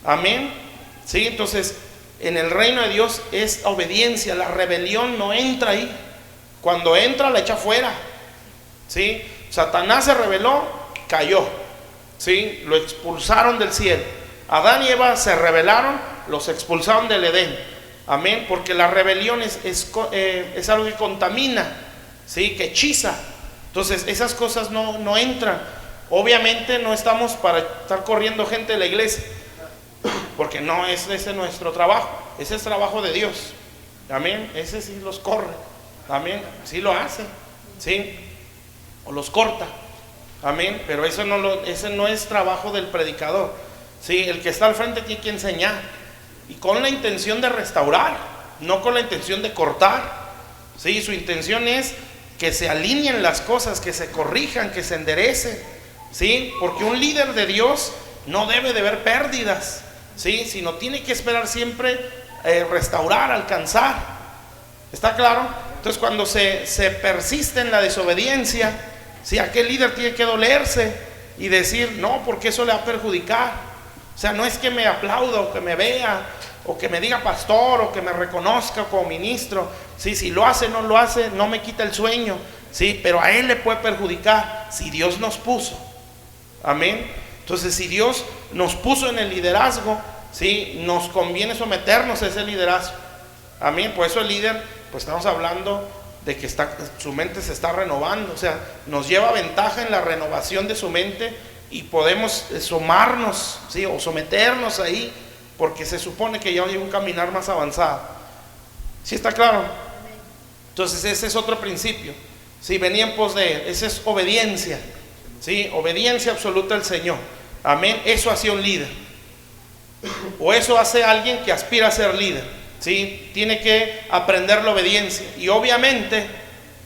Amén. ¿Sí? Entonces, en el reino de Dios es obediencia. La rebelión no entra ahí. Cuando entra, la echa fuera. ¿Sí? Satanás se rebeló, cayó. ¿Sí? Lo expulsaron del cielo. Adán y Eva se rebelaron, los expulsaron del Edén. Amén. Porque la rebelión es algo que contamina, ¿sí? Que hechiza. Entonces, esas cosas no entran. Obviamente no estamos para estar corriendo gente de la iglesia, porque no es ese nuestro trabajo. Ese es trabajo de Dios. Amén. Ese sí los corre. Amén. Sí lo hace. Sí. O los corta. Amén. Pero ese no es trabajo del predicador. Sí. El que está al frente tiene que enseñar, y con la intención de restaurar, no con la intención de cortar. Sí. Su intención es que se alineen las cosas, que se corrijan, que se enderecen. ¿Sí? Porque un líder de Dios no debe de ver pérdidas, ¿sí? Sino tiene que esperar siempre restaurar, alcanzar. ¿Está claro? Entonces, cuando se persiste en la desobediencia, ¿sí? Aquel líder tiene que dolerse y decir: no, porque eso le va a perjudicar. O sea, no es que me aplauda o que me vea o que me diga pastor o que me reconozca como ministro. ¿Sí? Si lo hace, no lo hace, no me quita el sueño, ¿sí? Pero a él le puede perjudicar si Dios nos puso. Amén. Entonces, si Dios nos puso en el liderazgo, ¿sí? Nos conviene someternos a ese liderazgo. Amén. Por eso el líder, pues estamos hablando de que su mente se está renovando. O sea, nos lleva ventaja en la renovación de su mente, y podemos sumarnos, ¿sí? O someternos ahí, porque se supone que ya hay un caminar más avanzado. ¿Sí está claro? Entonces, ese es otro principio. ¿Sí? Venía en pos de Él. Esa es obediencia. ¿Sí? Obediencia absoluta al Señor. Amén. Eso hace un líder, o eso hace alguien que aspira a ser líder. ¿Sí? Tiene que aprender la obediencia. Y obviamente,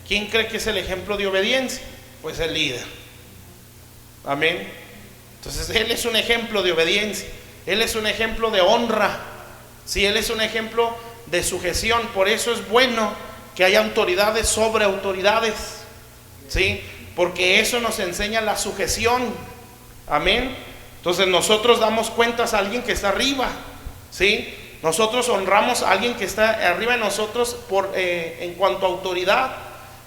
¿quién cree que es el ejemplo de obediencia? Pues el líder. Amén. Entonces, él es un ejemplo de obediencia. Él es un ejemplo de honra. ¿Sí? Él es un ejemplo de sujeción. Por eso es bueno que haya autoridades sobre autoridades. ¿Sí? Porque eso nos enseña la sujeción. Amén. Entonces, nosotros damos cuentas a alguien que está arriba. ¿Sí? Nosotros honramos a alguien que está arriba de nosotros en cuanto a autoridad.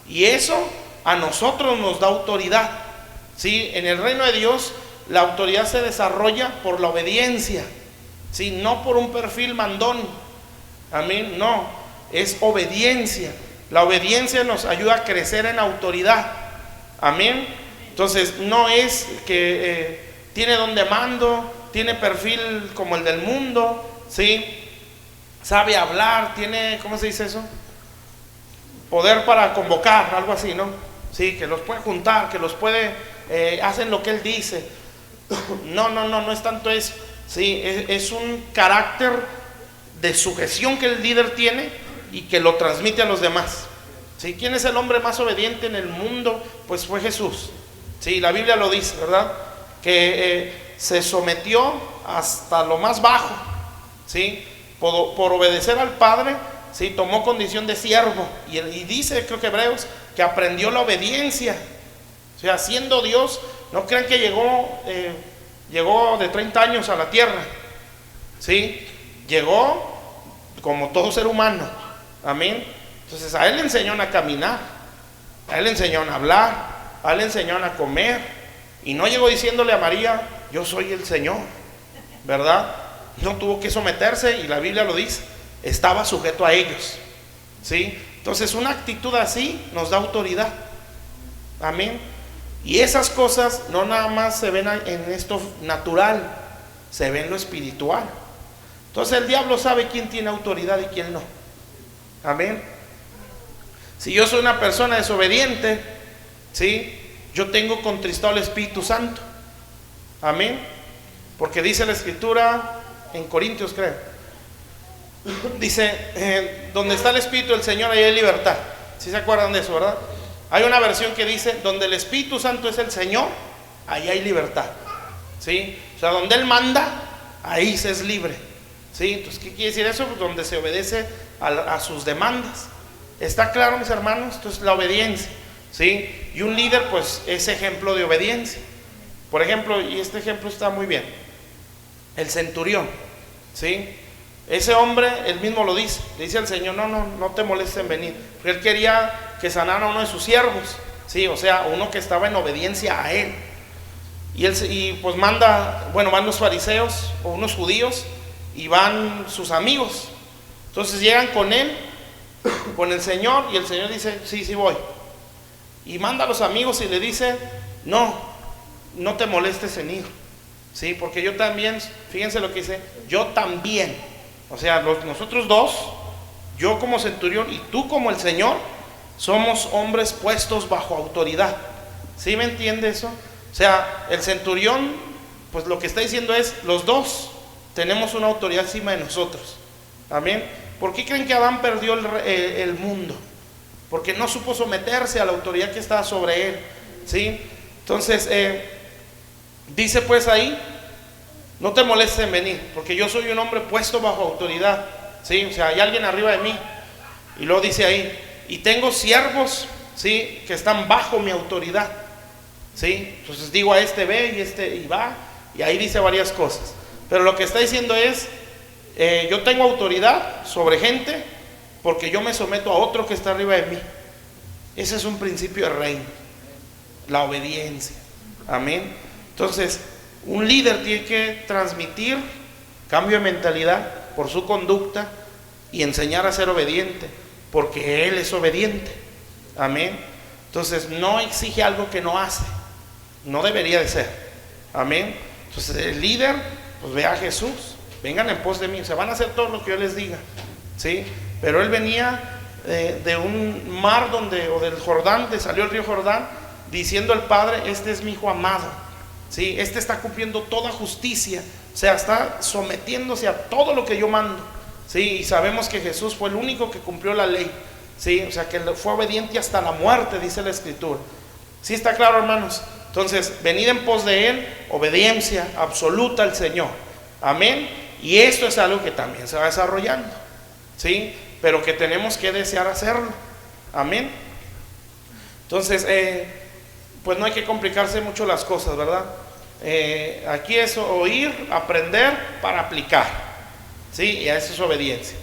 Y eso a nosotros nos da autoridad. ¿Sí? En el reino de Dios, la autoridad se desarrolla por la obediencia. ¿Sí? No por un perfil mandón. Amén. No, es obediencia. La obediencia nos ayuda a crecer en autoridad. Amén. Entonces, no es que tiene don de mando, tiene perfil como el del mundo, ¿sí? Sabe hablar, tiene, ¿cómo se dice eso? Poder para convocar, algo así, ¿no? Sí, que los puede juntar, que los puede, hacen lo que él dice. No es tanto eso. Sí, es un carácter de sujeción que el líder tiene y que lo transmite a los demás. ¿Sí? ¿Quién es el hombre más obediente en el mundo? Pues fue Jesús. Sí, la Biblia lo dice, ¿verdad? Que se sometió hasta lo más bajo, ¿sí? Por obedecer al Padre, ¿sí? Tomó condición de siervo. Y dice, creo que Hebreos, que aprendió la obediencia. O sea, siendo Dios, no crean que llegó de 30 años a la tierra, ¿sí? Llegó como todo ser humano, amén. Entonces a él le enseñaron a caminar, a él le enseñaron a hablar, a él le enseñaron a comer, y no llegó diciéndole a María, yo soy el Señor, ¿verdad? No tuvo que someterse, y la Biblia lo dice, estaba sujeto a ellos, ¿sí? Entonces una actitud así nos da autoridad, amén. Y esas cosas no nada más se ven en esto natural, se ven en lo espiritual. Entonces el diablo sabe quién tiene autoridad y quién no, amén. Si yo soy una persona desobediente, ¿sí? Yo tengo contristado al Espíritu Santo, amén. Porque dice la Escritura en Corintios, creo, dice, donde está el Espíritu del Señor, ahí hay libertad. ¿Sí se acuerdan de eso, verdad? Hay una versión que dice, donde el Espíritu Santo es el Señor, ahí hay libertad, ¿sí? O sea, donde Él manda, ahí se es libre, ¿sí? Entonces, ¿qué quiere decir eso? Pues donde se obedece a sus demandas. ¿Está claro, mis hermanos? Entonces, la obediencia, ¿sí? Y un líder, pues, es ejemplo de obediencia. Por ejemplo, y este ejemplo está muy bien, el centurión, ¿sí? Ese hombre, él mismo lo dice, le dice al Señor, no te molestes en venir, porque él quería que sanara a uno de sus siervos, ¿sí? O sea, uno que estaba en obediencia a él. Y pues manda, bueno, van los fariseos o unos judíos y van sus amigos. Entonces llegan con él, con el Señor, y el Señor dice, sí voy. Y manda a los amigos y le dice, no te molestes en ir, ¿sí? Porque yo también, fíjense lo que dice, yo también, o sea, nosotros dos, yo como centurión y tú como el Señor, somos hombres puestos bajo autoridad. ¿Sí me entiende eso? O sea, el centurión, pues lo que está diciendo es, los dos tenemos una autoridad encima de nosotros. Amén. ¿Por qué creen que Adán perdió el mundo? Porque no supo someterse a la autoridad que estaba sobre él, ¿sí? Entonces, dice pues ahí, no te molestes en venir, porque yo soy un hombre puesto bajo autoridad, ¿sí? O sea, hay alguien arriba de mí. Y luego dice ahí, y tengo siervos, ¿sí? Que están bajo mi autoridad, ¿sí? Entonces digo a este ve y va, y ahí dice varias cosas. Pero lo que está diciendo es, yo tengo autoridad sobre gente porque yo me someto a otro que está arriba de mí. Ese es un principio de reino, la obediencia, amén. Entonces, un líder tiene que transmitir cambio de mentalidad por su conducta y enseñar a ser obediente, porque él es obediente, amén. Entonces no exige algo que no hace, no debería de ser, amén. Entonces el líder, pues ve a Jesús, vengan en pos de mí, o sea, van a hacer todo lo que yo les diga, ¿sí? Pero él venía de un mar o del Jordán, salió el río Jordán, diciendo al Padre, este es mi hijo amado, ¿sí? Este está cumpliendo toda justicia, o sea, está sometiéndose a todo lo que yo mando, ¿sí? Y sabemos que Jesús fue el único que cumplió la ley, ¿sí? O sea, que fue obediente hasta la muerte, dice la Escritura. ¿Sí está claro, hermanos? Entonces, venid en pos de Él, obediencia absoluta al Señor, amén. Y esto es algo que también se va desarrollando, ¿sí? Pero que tenemos que desear hacerlo, amén. Entonces, pues no hay que complicarse mucho las cosas, ¿verdad? Aquí es oír, aprender para aplicar, ¿sí? Y eso es obediencia,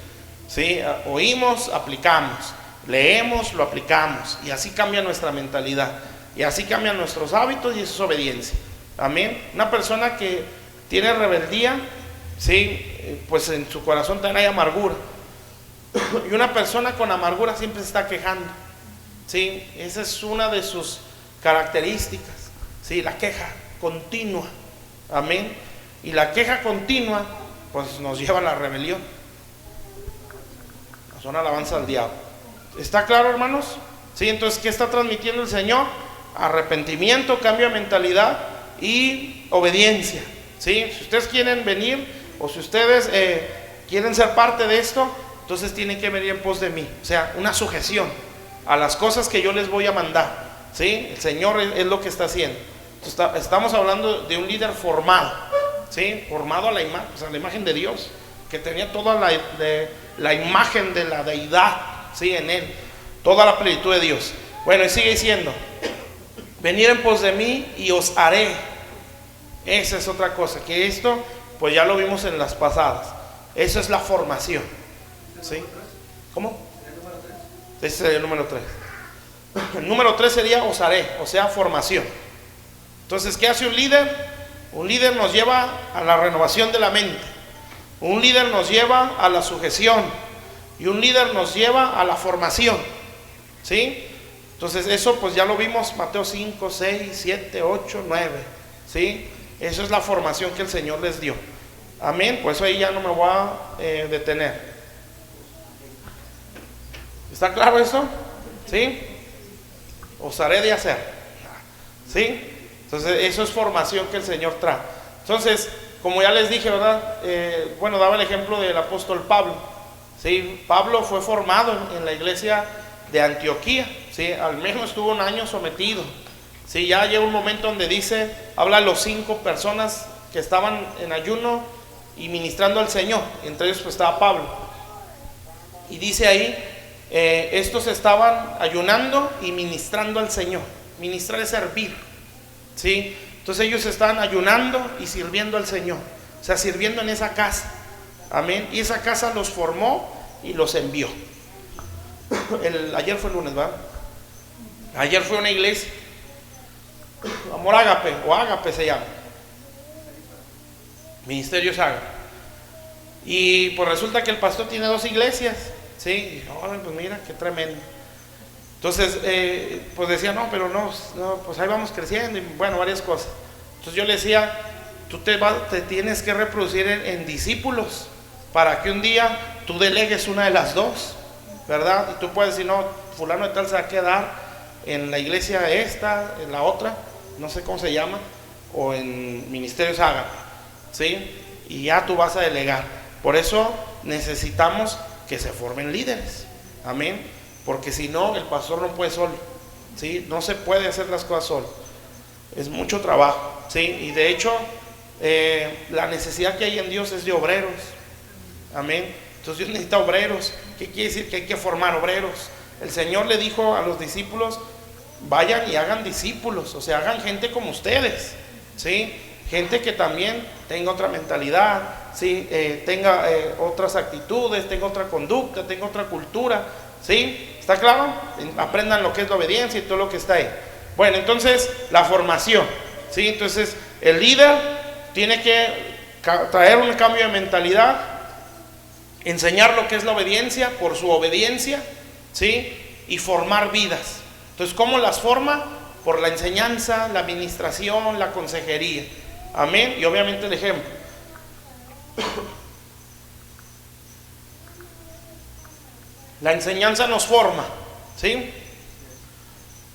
¿sí? Oímos, aplicamos, leemos, lo aplicamos, y así cambia nuestra mentalidad, y así cambian nuestros hábitos, y eso es obediencia, amén. Una persona que tiene rebeldía, ¿sí? Pues en su corazón también hay amargura, y una persona con amargura siempre se está quejando, ¿sí? Esa es una de sus características, ¿sí? La queja continua, amén. Y la queja continua pues nos lleva a la rebelión, son alabanza al diablo. ¿Está claro, hermanos? ¿Sí? Entonces, ¿qué está transmitiendo el Señor? Arrepentimiento, cambio de mentalidad y obediencia, ¿sí? Si ustedes quieren venir o si ustedes quieren ser parte de esto, entonces tienen que venir en pos de mí, o sea, una sujeción, a las cosas que yo les voy a mandar, ¿sí? El Señor es lo que está haciendo. Estamos hablando de un líder formado, ¿sí? Formado a la imagen, o sea, la imagen de Dios, que tenía toda la imagen de la deidad, ¿sí? En él, toda la plenitud de Dios. Bueno, y sigue diciendo: venid en pos de mí y os haré. Esa es otra cosa, que esto pues ya lo vimos en las pasadas. Eso es la formación, ¿sí? ¿Cómo? Ese sería el número 3. El número 3 sería os haré, o sea, formación. Entonces, ¿qué hace un líder? Un líder nos lleva a la renovación de la mente. Un líder nos lleva a la sujeción. Y un líder nos lleva a la formación, ¿sí? Entonces, eso pues ya lo vimos, Mateo 5, 6, 7, 8, 9, ¿sí? Eso es la formación que el Señor les dio. Amén. Pues ahí ya no me voy a detener. ¿Está claro eso? ¿Sí? Os haré de hacer, ¿sí? Entonces eso es formación que el Señor trae. Entonces, como ya les dije, ¿verdad? Bueno, daba el ejemplo del apóstol Pablo, ¿sí? Pablo fue formado en la iglesia de Antioquía, ¿sí? Al menos estuvo un año sometido, ¿sí? Ya llega un momento donde dice, habla de los 5 personas que estaban en ayuno y ministrando al Señor, entre ellos pues estaba Pablo, y dice ahí, estos estaban ayunando y ministrando al Señor. Ministrar es servir, ¿sí? Entonces ellos estaban ayunando y sirviendo al Señor, o sea, sirviendo en esa casa, amén, y esa casa los formó y los envió. Ayer fue el lunes, ¿verdad? Ayer fue una iglesia, Amor Ágape, o Ágape se llama, Ministerios Ágape, y pues resulta que el pastor tiene 2 iglesias, ¿sí? Y, pues mira, qué tremendo. Entonces, pues decía, no, pero no, pues ahí vamos creciendo, y bueno, varias cosas. Entonces yo le decía, tú te tienes que reproducir en discípulos, para que un día tú delegues una de las 2, ¿verdad? Y tú puedes decir, no, fulano de tal se va a quedar en la iglesia esta, en la otra, no sé cómo se llama, o en Ministerios Ágape, ¿sí? Y ya tú vas a delegar. Por eso necesitamos que se formen líderes, amén, porque si no, el pastor no puede solo, ¿sí? No se puede hacer las cosas solo, es mucho trabajo, ¿sí? Y de hecho, la necesidad que hay en Dios es de obreros, amén. Entonces Dios necesita obreros. ¿Qué quiere decir? Que hay que formar obreros. El Señor le dijo a los discípulos, vayan y hagan discípulos, o sea, hagan gente como ustedes, ¿sí? Gente que también tenga otra mentalidad, ¿sí? Tenga otras actitudes, tenga otra conducta, tenga otra cultura, ¿sí? ¿Está claro? Aprendan lo que es la obediencia y todo lo que está ahí. Bueno, entonces la formación, ¿sí? Entonces el líder tiene que traer un cambio de mentalidad, enseñar lo que es la obediencia por su obediencia, ¿sí? Y formar vidas. Entonces, ¿cómo las forma? Por la enseñanza, la administración, la consejería, amén. Y obviamente el ejemplo. La enseñanza nos forma, ¿sí?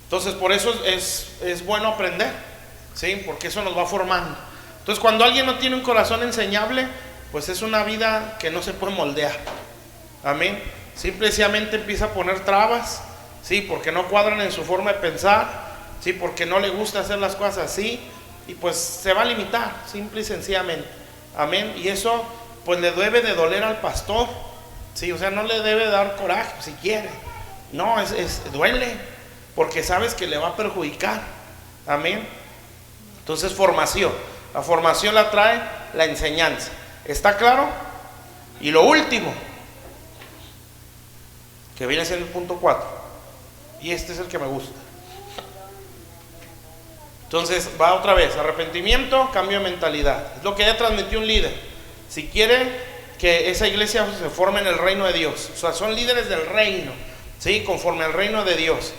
Entonces por eso es bueno aprender, ¿sí? Porque eso nos va formando. Entonces cuando alguien no tiene un corazón enseñable, pues es una vida que no se puede moldear, amén. Simplemente empieza a poner trabas, ¿sí? Porque no cuadran en su forma de pensar, ¿sí? Porque no le gusta hacer las cosas así, y pues se va a limitar, simple y sencillamente, amén. Y eso pues le debe de doler al pastor, ¿sí? O sea, no le debe dar coraje si quiere, no, duele, porque sabes que le va a perjudicar, amén. Entonces formación, la formación la trae la enseñanza, ¿está claro? Y lo último, que viene siendo el punto 4, y este es el que me gusta. Entonces va otra vez, arrepentimiento, cambio de mentalidad, es lo que ya transmitió un líder. Si quiere que esa iglesia se forme en el reino de Dios, o sea, son líderes del reino, ¿sí? Conforme al reino de Dios,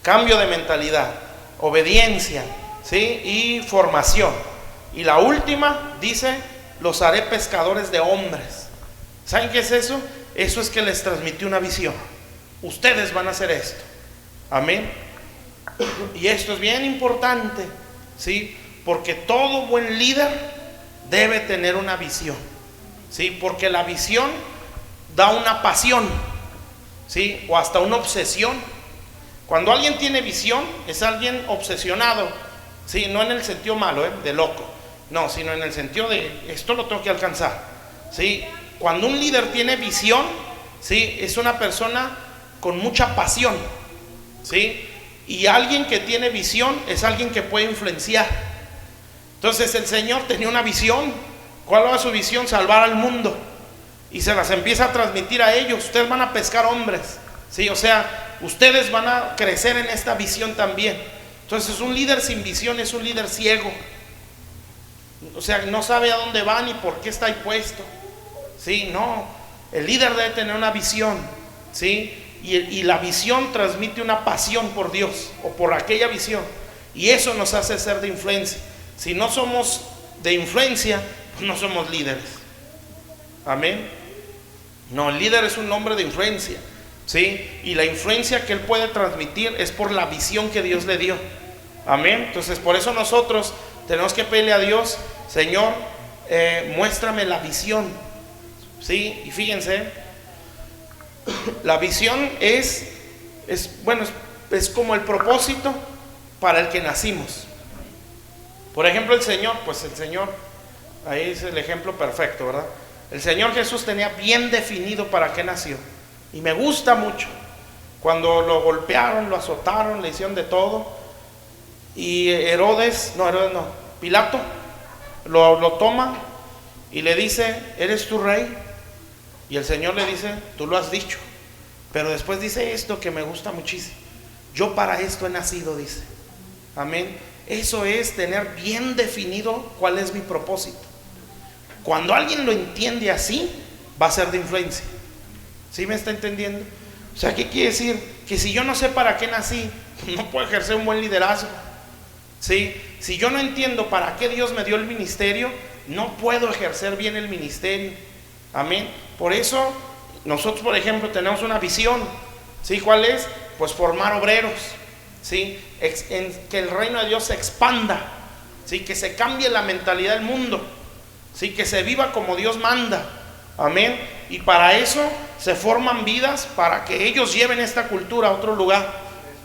cambio de mentalidad, obediencia, ¿sí? Y formación. Y la última dice, los haré pescadores de hombres. ¿Saben qué es eso? Eso es que les transmitió una visión. Ustedes van a hacer esto, amén. Y esto es bien importante, ¿sí? Porque todo buen líder debe tener una visión, ¿sí? Porque la visión da una pasión, ¿sí? O hasta una obsesión Cuando alguien tiene visión, es alguien obsesionado, ¿sí? No en el sentido malo, de loco, no, sino en el sentido de esto lo tengo que alcanzar, ¿sí? Cuando un líder tiene visión, ¿sí? Es una persona con mucha pasión, ¿sí? Y alguien que tiene visión es alguien que puede influenciar. Entonces el Señor tenía una visión. ¿Cuál era su visión? Salvar al mundo. Y se las empieza a transmitir a ellos. Ustedes van a pescar hombres, ¿sí? O sea, ustedes van a crecer en esta visión también. Entonces un líder sin visión es un líder ciego. O sea, no sabe a dónde va ni por qué está ahí puesto, ¿sí? No, el líder debe tener una visión, ¿sí? Y la visión transmite una pasión por Dios o por aquella visión. Y eso nos hace ser de influencia. Si no somos de influencia, pues no somos líderes. Amén. No, el líder es un hombre de influencia, ¿sí? Y la influencia que él puede transmitir es por la visión que Dios le dio. Amén. Entonces por eso nosotros tenemos que pedirle a Dios: Señor, muéstrame la visión, ¿sí? Y fíjense, la visión es como el propósito para el que nacimos. Por ejemplo, el Señor, ahí es el ejemplo perfecto, ¿verdad? El Señor Jesús tenía bien definido para qué nació. Y me gusta mucho cuando lo golpearon, lo azotaron, le hicieron de todo. Y Pilato lo toma y le dice: ¿eres tu rey? Y el Señor le dice: tú lo has dicho. Pero después dice esto que me gusta muchísimo: yo para esto he nacido, dice. Amén. Eso es tener bien definido cuál es mi propósito. Cuando alguien lo entiende así, va a ser de influencia. ¿Sí me está entendiendo? O sea, ¿qué quiere decir? Que si yo no sé para qué nací, no puedo ejercer un buen liderazgo, ¿sí? Si yo no entiendo para qué Dios me dio el ministerio, no puedo ejercer bien el ministerio. Amén. Por eso nosotros, por ejemplo, tenemos una visión, ¿sí? ¿Cuál es? Pues formar obreros, ¿sí? Que el reino de Dios se expanda, ¿sí? Que se cambie la mentalidad del mundo, ¿sí? Que se viva como Dios manda. Amén. Y para eso se forman vidas para que ellos lleven esta cultura a otro lugar,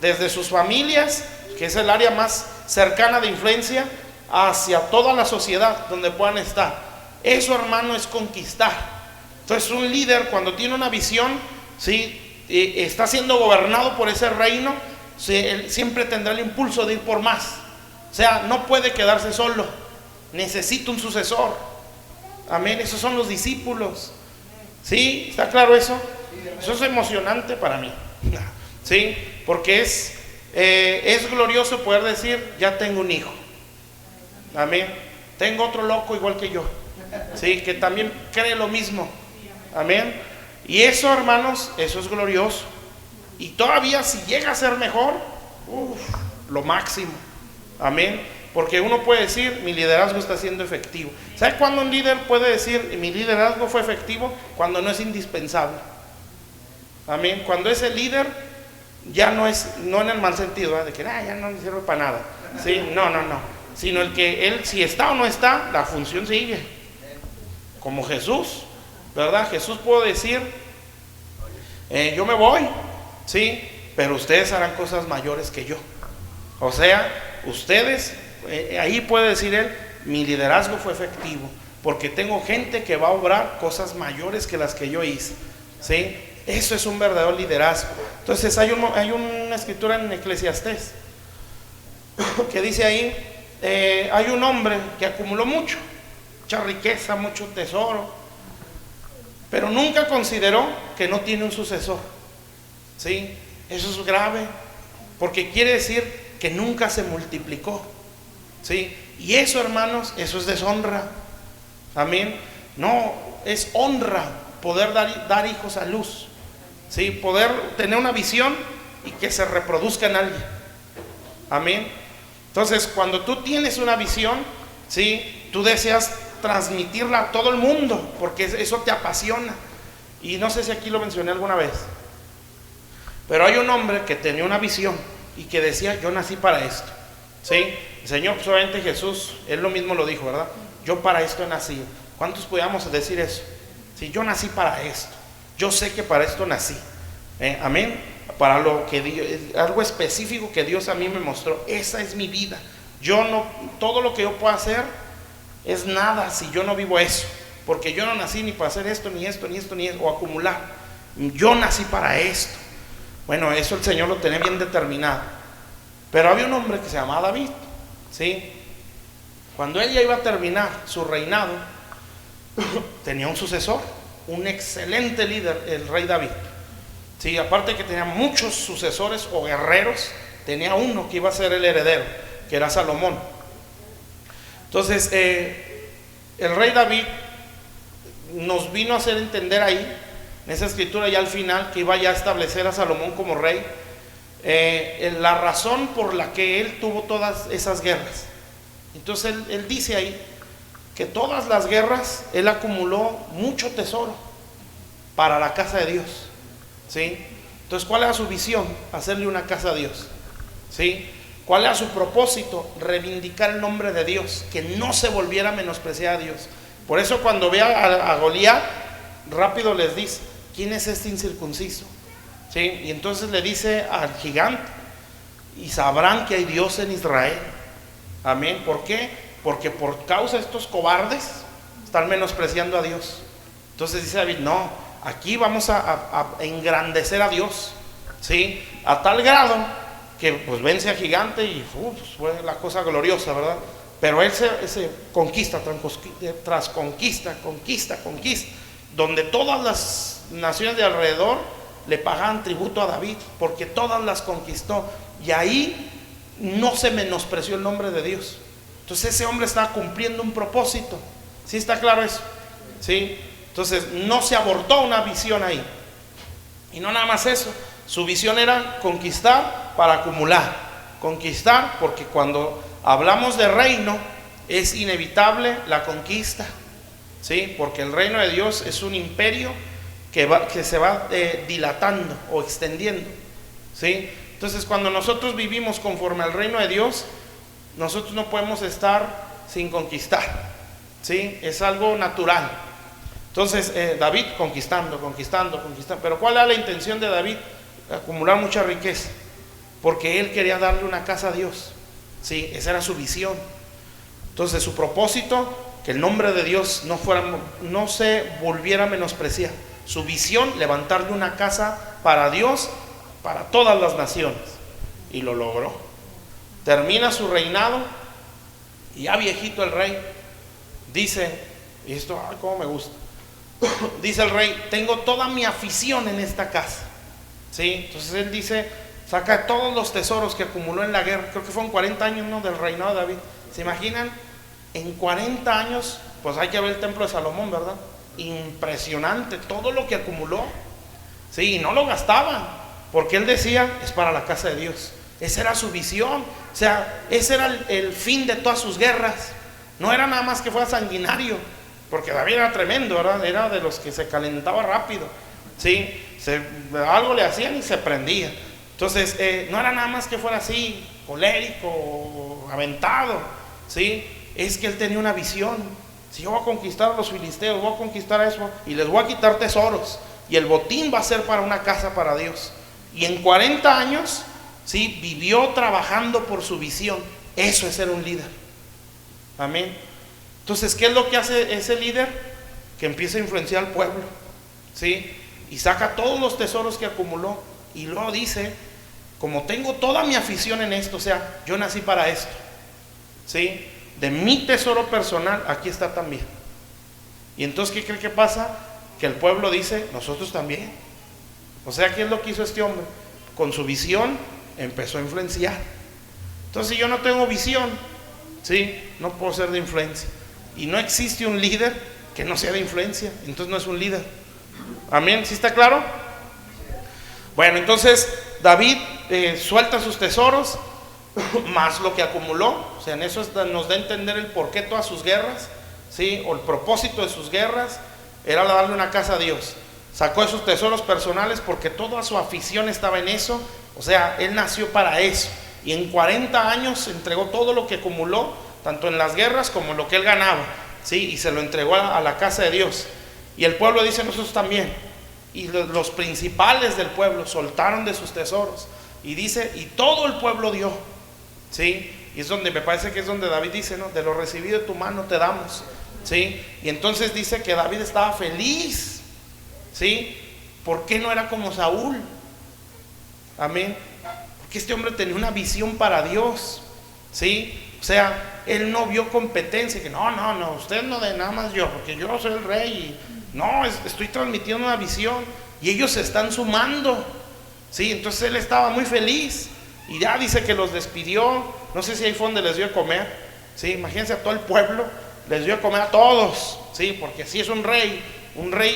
desde sus familias, que es el área más cercana de influencia, hacia toda la sociedad donde puedan estar. Eso, hermano, es conquistar. Entonces un líder, cuando tiene una visión, ¿sí? Está siendo gobernado por ese reino, ¿sí? Él siempre tendrá el impulso de ir por más. O sea, no puede quedarse solo, necesita un sucesor. Amén. Esos son los discípulos, ¿sí? ¿Está claro eso? Eso es emocionante para mí, ¿sí? Porque es glorioso poder decir: ya tengo un hijo. Amén. Tengo otro loco igual que yo, ¿sí? Que también cree lo mismo. Amén. Y eso, hermanos, eso es glorioso. Y todavía si llega a ser mejor, lo máximo. Amén. Porque uno puede decir: mi liderazgo está siendo efectivo. ¿Sabe cuándo un líder puede decir: mi liderazgo fue efectivo? Cuando no es indispensable. Amén. Cuando ese líder ya no es, no en el mal sentido, ¿verdad? De que ya no le sirve para nada, ¿sí? No. Sino el que él, si está o no está, la función sigue. Como Jesús, ¿verdad? Jesús puede decir: yo me voy, ¿sí? Pero ustedes harán cosas mayores que yo. O sea, ustedes, ahí puede decir él: mi liderazgo fue efectivo, porque tengo gente que va a obrar cosas mayores que las que yo hice, ¿sí? Eso es un verdadero liderazgo. Entonces hay una escritura en Eclesiastés que dice ahí: hay un hombre que acumuló mucha riqueza, mucho tesoro, pero nunca consideró que no tiene un sucesor, ¿sí? Eso es grave, porque quiere decir que nunca se multiplicó, ¿sí? Y eso, hermanos, eso es deshonra. Amén. No, es honra poder dar hijos a luz, ¿sí? Poder tener una visión y que se reproduzca en alguien. Amén. Entonces, cuando tú tienes una visión, ¿sí? Tú deseas transmitirla a todo el mundo, porque eso te apasiona. Y no sé si aquí lo mencioné alguna vez, pero hay un hombre que tenía una visión y que decía: yo nací para esto, ¿sí? El Señor, pues obviamente Jesús, Él lo mismo lo dijo, ¿verdad? Yo para esto he nacido. ¿Cuántos podíamos decir eso? Sí, yo nací para esto, yo sé que para esto nací. Amén. para lo que Dios, algo específico que Dios a mí me mostró. Esa es mi vida. Yo no, todo lo que yo puedo hacer es nada si yo no vivo eso, porque yo no nací ni para hacer esto, ni esto, ni esto, ni esto, o acumular. Yo nací para esto. Bueno, eso el Señor lo tenía bien determinado. Pero había un hombre que se llamaba David, ¿sí? Cuando él ya iba a terminar su reinado, tenía un sucesor, un excelente líder, el rey David. Sí, aparte que tenía muchos sucesores o guerreros, tenía uno que iba a ser el heredero, que era Salomón. Entonces, el rey David nos vino a hacer entender ahí, en esa escritura ya al final, que iba ya a establecer a Salomón como rey, la razón por la que él tuvo todas esas guerras. Entonces él dice ahí que todas las guerras él acumuló mucho tesoro para la casa de Dios, ¿sí? Entonces, ¿cuál era su visión? Hacerle una casa a Dios, ¿sí? ¿Cuál era su propósito? Reivindicar el nombre de Dios, que no se volviera a menospreciar a Dios. Por eso cuando ve a Goliat, rápido les dice: ¿quién es este incircunciso? ¿Sí? Y entonces le dice al gigante: y sabrán que hay Dios en Israel. Amén. ¿Por qué? Porque por causa de estos cobardes están menospreciando a Dios. Entonces dice David: no, aquí vamos a engrandecer a Dios, ¿sí? A tal grado que pues vence a gigante y pues fue la cosa gloriosa, ¿verdad? Pero él se conquista tras conquista, donde todas las naciones de alrededor le pagaban tributo a David, porque todas las conquistó, y ahí no se menospreció el nombre de Dios. Entonces ese hombre estaba cumpliendo un propósito. ¿Sí está claro eso? ¿Sí? Entonces no se abortó una visión ahí. Y no nada más eso, su visión era conquistar para acumular. Conquistar, porque cuando hablamos de reino es inevitable la conquista, ¿sí? Porque el reino de Dios es un imperio que se va dilatando o extendiendo, ¿sí? Entonces, cuando nosotros vivimos conforme al reino de Dios, nosotros no podemos estar sin conquistar, ¿sí? Es algo natural. Entonces, David conquistando. Pero ¿cuál era la intención de David? Acumular mucha riqueza, porque él quería darle una casa a Dios, ¿sí? Esa era su visión. Entonces, su propósito, que el nombre de Dios no se volviera a menospreciar. Su visión, levantarle una casa para Dios, para todas las naciones, y lo logró. Termina su reinado y ya viejito el rey dice, y esto, ay, cómo me gusta, dice el rey: tengo toda mi afición en esta casa, ¿sí? Entonces él dice, saca todos los tesoros que acumuló en la guerra. Creo que fueron 40 años, ¿no?, del reinado de David. ¿Se imaginan? En 40 años, pues hay que ver el templo de Salomón, ¿verdad? Impresionante todo lo que acumuló, sí, y no lo gastaban, porque él decía, es para la casa de Dios. Esa era su visión, o sea, ese era el fin de todas sus guerras. No era nada más que fuera sanguinario, porque David era tremendo, ¿verdad? Era de los que se calentaba rápido, sí, algo le hacían y se prendía. Entonces, no era nada más que fuera así, colérico, aventado, sí, es que él tenía una visión. Si yo voy a conquistar a los filisteos, voy a conquistar eso, y les voy a quitar tesoros, y el botín va a ser para una casa para Dios. Y en 40 años, sí, vivió trabajando por su visión. Eso es ser un líder. Amén. Entonces, ¿qué es lo que hace ese líder? Que empieza a influenciar al pueblo, ¿sí? Y saca todos los tesoros que acumuló, y luego dice, como tengo toda mi afición en esto, o sea, yo nací para esto, ¿sí? De mi tesoro personal, aquí está también. Y entonces, ¿qué cree que pasa? Que el pueblo dice, nosotros también. O sea, ¿qué es lo que hizo este hombre? Con su visión empezó a influenciar. Entonces, si yo no tengo visión, ¿sí?, no puedo ser de influencia. Y no existe un líder que no sea de influencia. Entonces no es un líder. Amén. ¿Sí está claro? Bueno, entonces David suelta sus tesoros más lo que acumuló. O sea, en eso nos da a entender el porqué de todas sus guerras, ¿sí? O el propósito de sus guerras era darle una casa a Dios. Sacó de sus tesoros personales porque toda su afición estaba en eso. O sea, él nació para eso. Y en 40 años entregó todo lo que acumuló, tanto en las guerras como lo que él ganaba, ¿sí? Y se lo entregó a la casa de Dios. Y el pueblo dice, nosotros también. y los principales del pueblo soltaron de sus tesoros. Y dice, y todo el pueblo dio, ¿sí? Y es donde me parece que es donde David dice, ¿no? De lo recibido de tu mano te damos, ¿sí? Y entonces dice que David estaba feliz, ¿sí? ¿Por qué no era como Saúl? Amén. Porque este hombre tenía una visión para Dios, ¿sí? O sea, él no vio competencia, que no, usted no de nada más yo, porque yo soy el rey, y no, estoy transmitiendo una visión, y ellos se están sumando, ¿sí? Entonces él estaba muy feliz, y ya dice que los despidió, no sé si ahí fue donde les dio a comer, ¿sí? Imagínense a todo el pueblo, les dio a comer a todos, ¿sí? Porque si es un rey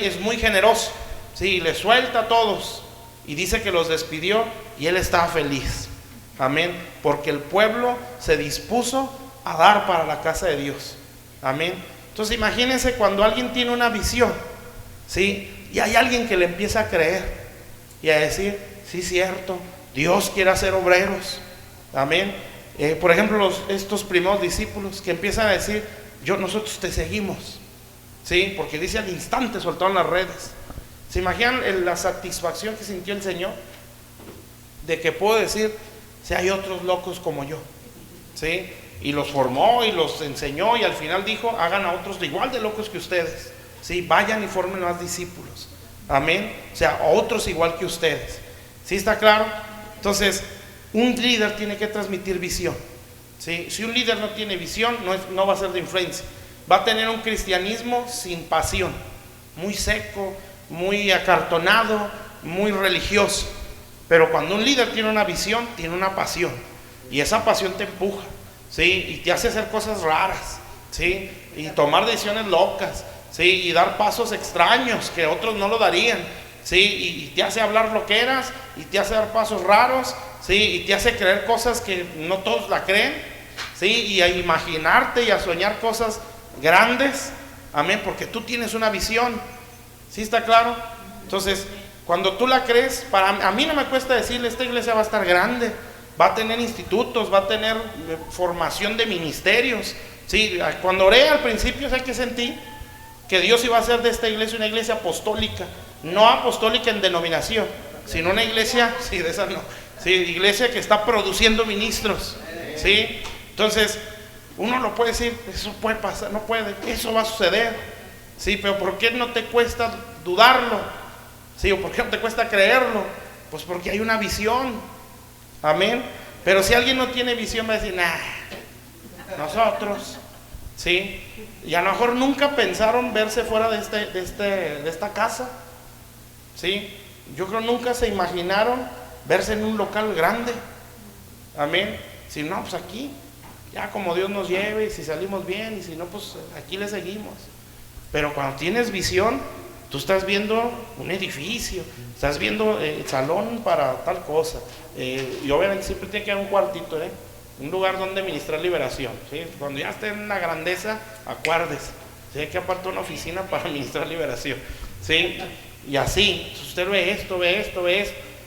es muy generoso, ¿sí? Les suelta a todos, y dice que los despidió, y él estaba feliz. Amén, porque el pueblo se dispuso a dar para la casa de Dios. Amén. Entonces imagínense cuando alguien tiene una visión, ¿sí? Y hay alguien que le empieza a creer y a decir, sí, cierto, Dios quiere hacer obreros. Amén. Por ejemplo, estos primeros discípulos que empiezan a decir, nosotros te seguimos, ¿sí? Porque dice al instante soltaron las redes. ¿Se imaginan la satisfacción que sintió el Señor? De que puedo decir, si hay otros locos como yo, ¿sí? Y los formó y los enseñó, y al final dijo, hagan a otros igual de locos que ustedes, ¿sí? Vayan y formen más discípulos. Amén. O sea, a otros igual que ustedes. ¿Sí está claro? Entonces, un líder tiene que transmitir visión, ¿sí? Si un líder no tiene visión, no va a ser de influencia. Va a tener un cristianismo sin pasión, muy seco, muy acartonado, muy religioso. Pero cuando un líder tiene una visión, tiene una pasión, y esa pasión te empuja, ¿sí? Y te hace hacer cosas raras, ¿sí? Y tomar decisiones locas, ¿sí? Y dar pasos extraños que otros no lo darían, ¿sí? Y te hace hablar loqueras, y te hace dar pasos raros, ¿sí? Y te hace creer cosas que no todos la creen, ¿sí? Y a imaginarte y a soñar cosas grandes, amén, porque tú tienes una visión. ¿Sí está claro? Entonces, cuando tú la crees, a mí no me cuesta decirle, esta iglesia va a estar grande, va a tener institutos, va a tener formación de ministerios, ¿sí? Cuando oré al principio, sé que sentí que Dios iba a hacer de esta iglesia una iglesia apostólica, no apostólica en denominación, sino una iglesia, sí, de esa no, sí, iglesia que está produciendo ministros, ¿sí? Entonces, uno lo puede decir, eso puede pasar, no puede, eso va a suceder, ¿sí? Pero ¿por qué no te cuesta dudarlo? ¿Sí? ¿O por qué no te cuesta creerlo? Pues porque hay una visión. Amén. Pero si alguien no tiene visión, va a decir, nosotros, ¿sí? Y a lo mejor nunca pensaron verse fuera de esta casa, ¿sí? Yo creo nunca se imaginaron verse en un local grande. Amén. Si no, pues aquí, ya como Dios nos lleve, y si salimos bien, y si no, pues aquí le seguimos. Pero cuando tienes visión, tú estás viendo un edificio, estás viendo el salón para tal cosa, y obviamente siempre tiene que haber un cuartito, un lugar donde ministrar liberación, ¿sí? Cuando ya esté en la grandeza, acuérdese, ¿sí? Hay que apartar una oficina para ministrar liberación, ¿sí? Y así, usted ve esto,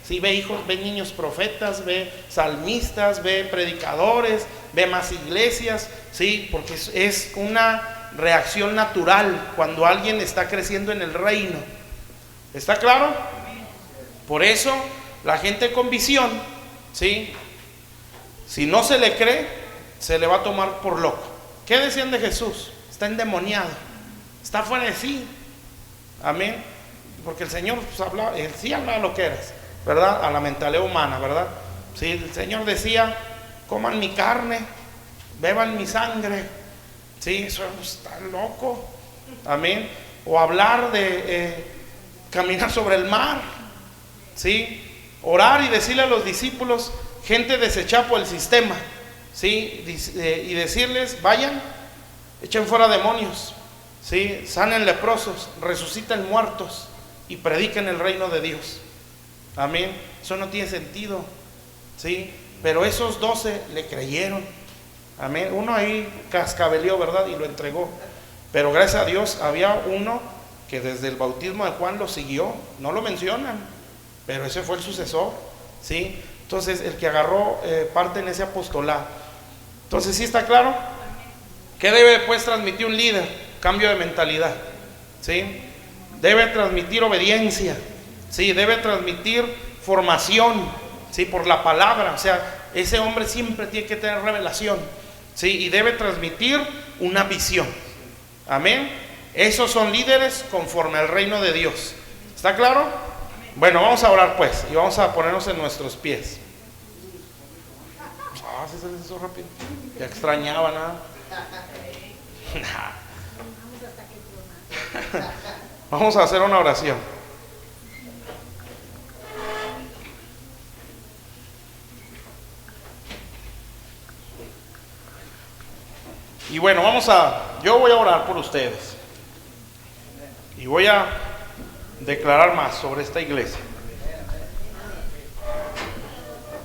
¿sí? Ve hijos, ve niños profetas, ve salmistas, ve predicadores, ve más iglesias, ¿sí? Porque es una reacción natural cuando alguien está creciendo en el reino. ¿Está claro? Por eso la gente con visión, ¿sí? Si no se le cree, se le va a tomar por loco. ¿Qué decían de Jesús? Está endemoniado, está fuera de sí. Amén. Porque el Señor pues, hablaba, él sí hablaba lo que eras, ¿verdad? A la mentalidad humana, ¿verdad? Sí, el Señor decía, coman mi carne, beban mi sangre. Sí, eso está loco. Amén. O hablar de caminar sobre el mar, ¿sí? Orar y decirle a los discípulos, gente desechada por el sistema, ¿sí? Y decirles, vayan, echen fuera demonios, ¿sí? Sanen leprosos, resuciten muertos y prediquen el reino de Dios. Amén. Eso no tiene sentido, ¿sí? Pero esos 12 le creyeron. Amén. Uno ahí cascabeleó, ¿verdad? Y lo entregó. Pero gracias a Dios había uno que desde el bautismo de Juan lo siguió. No lo mencionan, pero ese fue el sucesor, ¿sí? Entonces el que agarró parte en ese apostolado. Entonces, ¿sí está claro? ¿Qué debe pues transmitir un líder? Cambio de mentalidad, ¿sí? Debe transmitir obediencia, Sí, debe transmitir formación, sí, por la palabra. O sea, ese hombre siempre tiene que tener revelación, sí, y debe transmitir una visión. Amén. Esos son líderes conforme al reino de Dios. ¿Está claro? Bueno, vamos a orar pues y vamos a ponernos en nuestros pies. ¿Sí se les hizo rápido? Ya extrañaba, nada. Vamos a hacer una oración. Y bueno, yo voy a orar por ustedes. Y voy a declarar más sobre esta iglesia.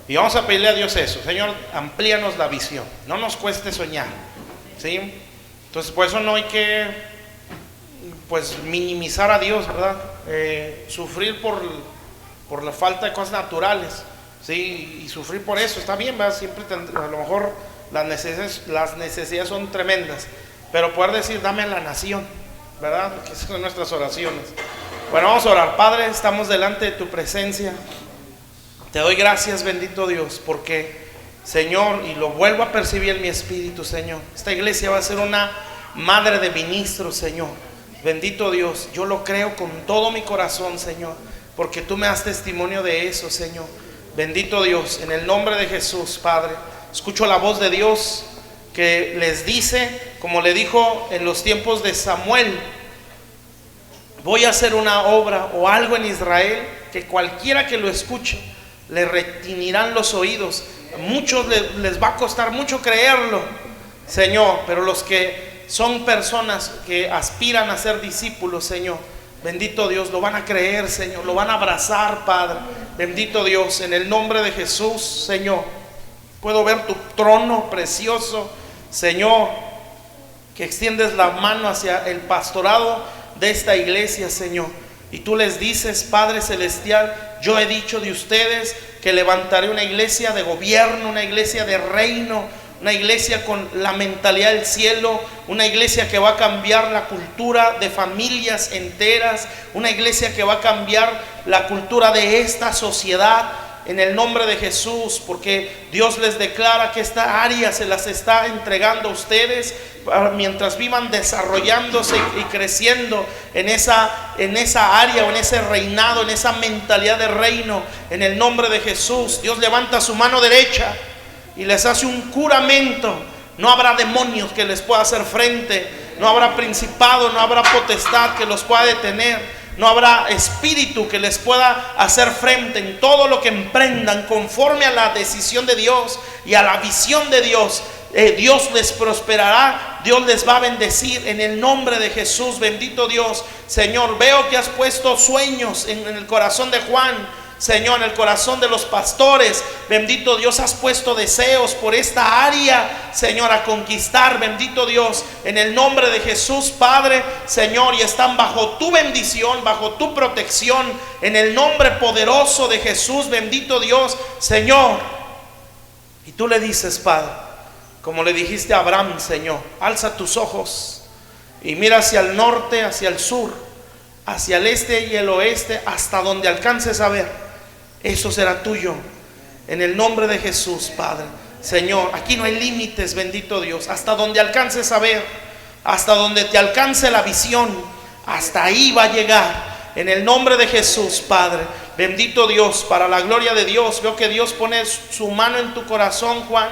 Y vamos a pedirle a Dios eso: Señor, amplíanos la visión, no nos cueste soñar, ¿sí? Entonces por eso no hay que pues minimizar a Dios, ¿verdad? Sufrir por la falta de cosas naturales, ¿sí? Y sufrir por eso está bien, ¿verdad? Siempre a lo mejor las necesidades son tremendas, pero poder decir dame a la nación, ¿verdad? Porque esas son nuestras oraciones. Bueno, vamos a orar. Padre, estamos delante de tu presencia. Te doy gracias, bendito Dios, porque, Señor, y lo vuelvo a percibir en mi espíritu, Señor, esta iglesia va a ser una madre de ministros, Señor. Bendito Dios, yo lo creo con todo mi corazón, Señor, porque tú me das testimonio de eso, Señor. Bendito Dios, en el nombre de Jesús, Padre, escucho la voz de Dios que les dice, como le dijo en los tiempos de Samuel: voy a hacer una obra o algo en Israel que cualquiera que lo escuche le retinirán los oídos. A muchos les va a costar mucho creerlo, Señor, pero los que son personas que aspiran a ser discípulos, Señor, bendito Dios, lo van a creer, Señor, lo van a abrazar, Padre. Bendito Dios, en el nombre de Jesús, Señor, puedo ver tu trono precioso, Señor, que extiendes la mano hacia el pastorado de esta iglesia, Señor, y tú les dices: Padre celestial, yo he dicho de ustedes que levantaré una iglesia de gobierno, una iglesia de reino, una iglesia con la mentalidad del cielo, una iglesia que va a cambiar la cultura de familias enteras, una iglesia que va a cambiar la cultura de esta sociedad, en el nombre de Jesús, porque Dios les declara que esta área se las está entregando a ustedes mientras vivan desarrollándose y creciendo en esa área o en ese reinado, en esa mentalidad de reino. En el nombre de Jesús, Dios levanta su mano derecha y les hace un juramento: no habrá demonios que les pueda hacer frente, no habrá principado, no habrá potestad que los pueda detener, no habrá espíritu que les pueda hacer frente en todo lo que emprendan conforme a la decisión de Dios y a la visión de Dios. Dios les prosperará, Dios les va a bendecir en el nombre de Jesús. Bendito Dios, Señor, veo que has puesto sueños en el corazón de Juan, Señor, en el corazón de los pastores. Bendito Dios, has puesto deseos por esta área, Señor, a conquistar. Bendito Dios, en el nombre de Jesús, Padre, Señor, y están bajo tu bendición, bajo tu protección, en el nombre poderoso de Jesús. Bendito Dios, Señor. Y tú le dices, Padre, como le dijiste a Abraham, Señor: alza tus ojos y mira hacia el norte, hacia el sur, hacia el este y el oeste, hasta donde alcances a ver. Eso será tuyo, en el nombre de Jesús, Padre. Señor, aquí no hay límites, bendito Dios. Hasta donde alcances a ver, hasta donde te alcance la visión, hasta ahí va a llegar, en el nombre de Jesús, Padre. Bendito Dios, para la gloria de Dios. Veo que Dios pone su mano en tu corazón, Juan,